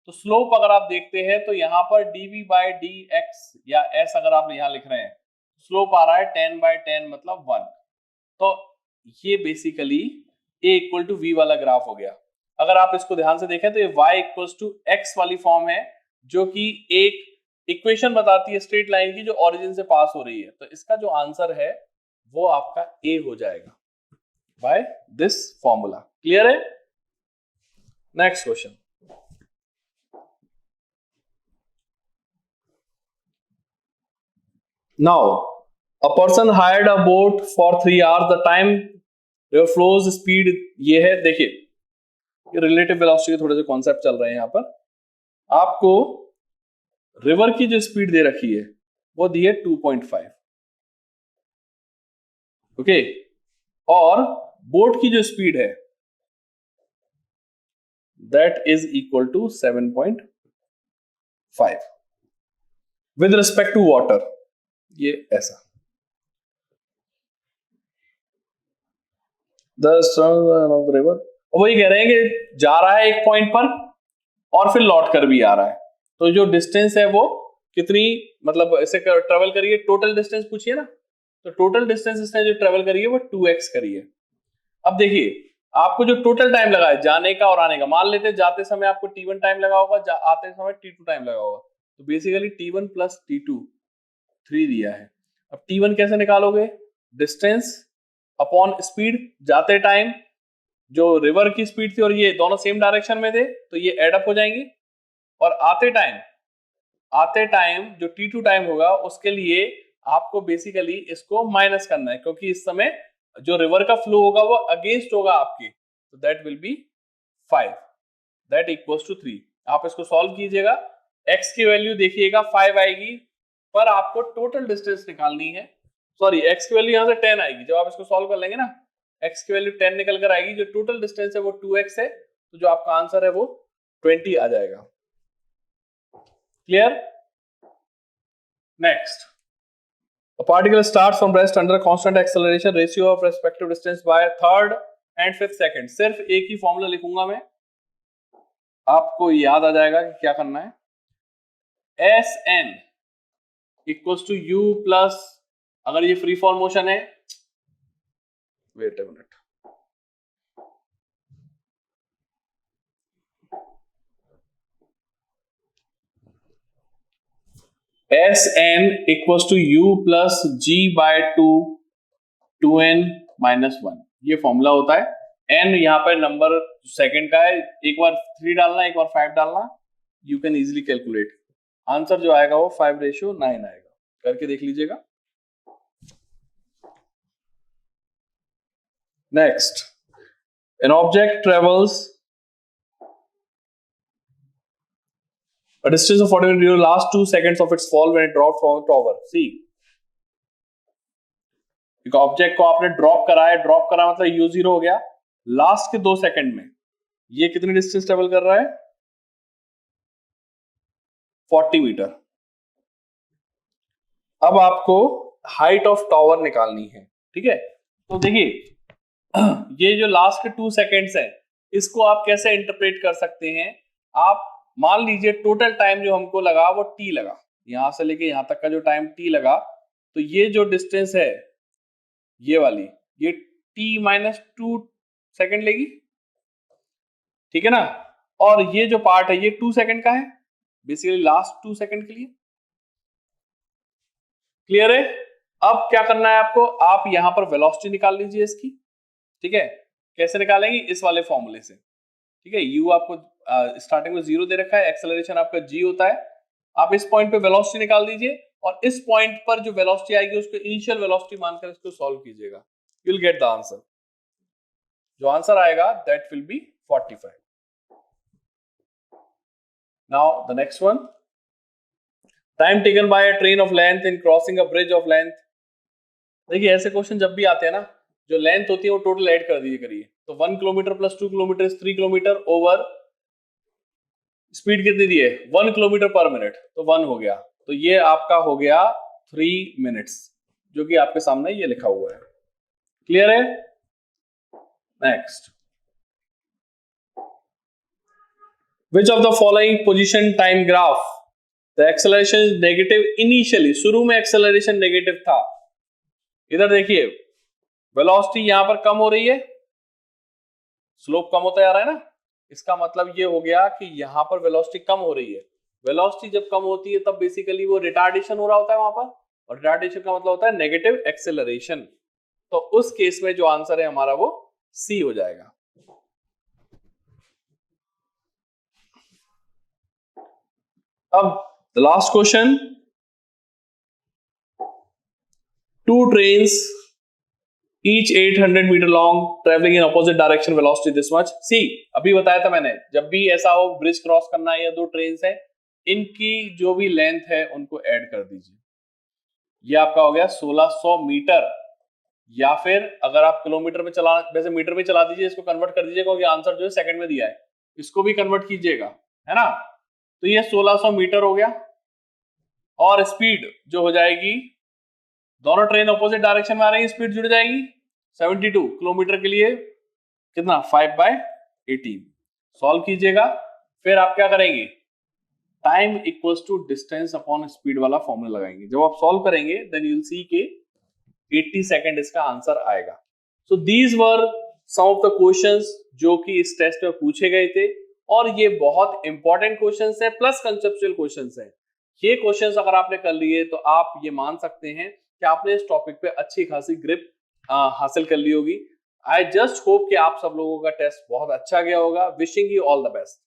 तो स्लोप अगर आप देखते हैं तो यहां पर dv बाय dx या s अगर आप यहां लिख रहे हैं, स्लोप आ रहा है 10 बाय 10 मतलब 1, तो ये basically a equal to v वाला ग्राफ हो गया। अगर आप इसको ध्यान से देखें तो ये y इक्वल्स टू x वाली फॉर्म है, जो कि एक इक्वेशन बताती है स्ट्रेट लाइन की जो ओरिजिन से पास हो रही है, तो इसका जो आंसर है वो आपका a हो जाएगा। By this formula. क्लियर है? Next question. Now a person hired a boat for 3 hours, the time river flows speed, ये है, देखिए रिलेटिव वेलोसिटी के थोड़े से कॉन्सेप्ट चल रहे हैं यहां पर। आपको रिवर की जो स्पीड दे रखी है वो दी है 2.5, ओके, और बोट की जो स्पीड है that is equal to 7.5 with respect to water, ये ऐसा। द रिवर, वही कह रहे हैं कि जा रहा है एक पॉइंट पर और फिर लौट कर भी आ रहा है, तो जो डिस्टेंस है वो कितनी, मतलब ऐसे ट्रेवल करिए, टोटल डिस्टेंस पूछिए ना, तो टोटल डिस्टेंस इसने जो ट्रेवल करी है वो 2x करी है। अब देखिए आपको जो टोटल टाइम लगा है जाने का और आने का, मान लेते हैं जाते समय आपको t1 टाइम लगा होगा, आते समय t2 टाइम लगा होगा, तो बेसिकली t1 प्लस t2 3 दिया है। अब t1 कैसे निकालोगे? डिस्टेंस अपॉन स्पीड, जाते टाइम जो रिवर की स्पीड थी और ये दोनों सेम डायरेक्शन में थे तो ये एड अप हो जाएंगी, और आते टाइम जो t2 टाइम होगा उसके लिए आपको बेसिकली इसको माइनस करना है, क्योंकि इस समय जो रिवर का फ्लो होगा वो अगेंस्ट होगा आपके, तो that will be 5, that equals to 3। आप इसको सॉल्व कीजिएगा, x की वैल्यू देखिएगा 5 आएगी, पर आपको टोटल डिस्टेंस निकालनी है, सॉरी x की वैल्यू यहां से 10 आएगी, जब आप इसको सॉल्व कर लेंगे ना x की वैल्यू 10 निकल कर आएगी, जो टोटल डिस्टेंस है वो 2x है, तो जो आपका आंसर है वो 20 आ जाएगा। Clear? Next, a particle starts from rest under constant acceleration, ratio of respective distance by third and fifth second। सिर्फ एक ही फॉर्मूला लिखूंगा मैं, आपको याद आ जाएगा कि क्या करना है। Sn equals to u plus, अगर ये फ्री फॉल मोशन है, wait a minute, Sn equals to u plus g by 2n minus 1, ये फॉर्मूला होता है। n यहाँ पर नंबर सेकंड का है, एक बार 3 डालना एक बार 5 डालना, you can easily calculate, answer जो आएगा वो 5:9 आएगा, करके देख लीजिएगा। Next, an object travels a distance of 40 meters during the last 2 seconds of its fall when it dropped from the tower। See, एक ऑब्जेक्ट को आपने ड्रॉप करा है, ड्रॉप करा मतलब u0 हो गया, लास्ट के 2 सेकंड में ये कितनी डिस्टेंस ट्रेवल कर रहा है? 40 मीटर। अब आपको हाइट ऑफ टावर निकालनी है, ठीक है? तो देखिए ये जो लास्ट के 2 सेकेंड्स है इसको आप कैसे इंटरप्रेट कर सकते हैं? आप मान लीजिए टोटल टाइम जो हमको लगा वो t लगा, यहां से लेके यहां तक का जो टाइम t लगा, तो ये जो डिस्टेंस है ये वाली, ये t-2 सेकेंड लेगी, ठीक है ना? और ये जो पार्ट है ये 2 सेकेंड का है, बेसिकली लास्ट 2 सेकेंड के लिए। क्लियर है? अब क्या करना है आपको, आप यहां पर वेलोसिटी निकाल लीजिए इसकी, ठीक है? कैसे निकालेंगे? इस वाले फॉर्मूले से, ठीक है? u आपको स्टार्टिंग में 0 दे रखा है, एक्सेलरेशन आपका g होता है, आप इस पॉइंट पे वेलोसिटी निकाल दीजिए और इस पॉइंट पर जो वेलोसिटी आएगी उसको इनिशियल वेलोसिटी मानकर इसको सॉल्व कीजिएगा, you will get the answer. जो आंसर आएगा that will B 45। Now the next one, time taken by a train of length in crossing a bridge of length. देखिए ऐसे क्वेश्चन जब भी आते हैं ना, जो लेंथ होती है वो टोटल ऐड कर दीजिए करिए, तो 1 kilometre plus 2 kilometre is 3 kilometre over, speed कितनी दी है? 1 किलोमीटर पर मिनट, तो 1 हो गया, तो ये आपका हो गया 3 मिनट्स, जो कि आपके सामने ये लिखा हुआ है। क्लियर है? Next, which of the following position time graph the acceleration is negative initially. शुरू में एक्सेलरेशन नेगेटिव था, इधर देखिए वेलोसिटी यहां पर कम हो रही है, स्लोप कम होता जा रहा है ना, इसका मतलब ये हो गया कि यहां पर वेलोसिटी कम हो रही है। वेलोसिटी जब कम होती है तब बेसिकली वो रिटार्डेशन हो रहा होता है वहां पर, और रिटार्डेशन का मतलब होता है नेगेटिव एक्सेलरेशन। तो उस केस में जो आंसर है हमारा वो सी हो जाएगा। अब the last question, two trains each 800 metre long travelling in opposite direction, velocity this much. See, अभी बताया था मैंने, जब भी ऐसा हो ब्रिज क्रॉस करना है या दो ट्रेन्स है, इनकी जो भी लेंथ है उनको ऐड कर दीजिए। ये आपका हो गया 1600 मीटर, या फिर अगर आप किलोमीटर में चला, वैसे मीटर में चला दीजिए, इसको कन्वर्ट कर दीजिएगा क्योंकि आंसर जो है सेकंड में दिया है, इसको भी कन्वर्ट कीजिएगा, है ना। तो ये 1600 मीटर हो गया, और स्पीड जो हो जाएगी, दोनों ट्रेन अपोजिट डायरेक्शन में आ रही है, स्पीड जुड़ जाएगी 72 किलोमीटर के लिए, कितना 5/18। सॉल्व कीजिएगा, फिर आप क्या करेंगे, time equals to distance upon speed वाला फॉर्मूला लगाएंगे। जब आप सॉल्व करेंगे देन यू विल सी के 80 सेकंड इसका आंसर आएगा। So these were some of the questions जो कि इस टेस्ट में पूछे गए थे, और ये बहुत इंपॉर्टेंट क्वेश्चंस है प्लस कंसेप्चुअल क्वेश्चंस है। ये क्वेश्चंस अगर आपने कर लिए तो आप ये मान सकते हैं कि आपने इस टॉपिक पे अच्छी खासी ग्रिप हासिल कर ली होगी। आई जस्ट होप कि आप सब लोगों का टेस्ट बहुत अच्छा गया होगा। Wishing you all the best.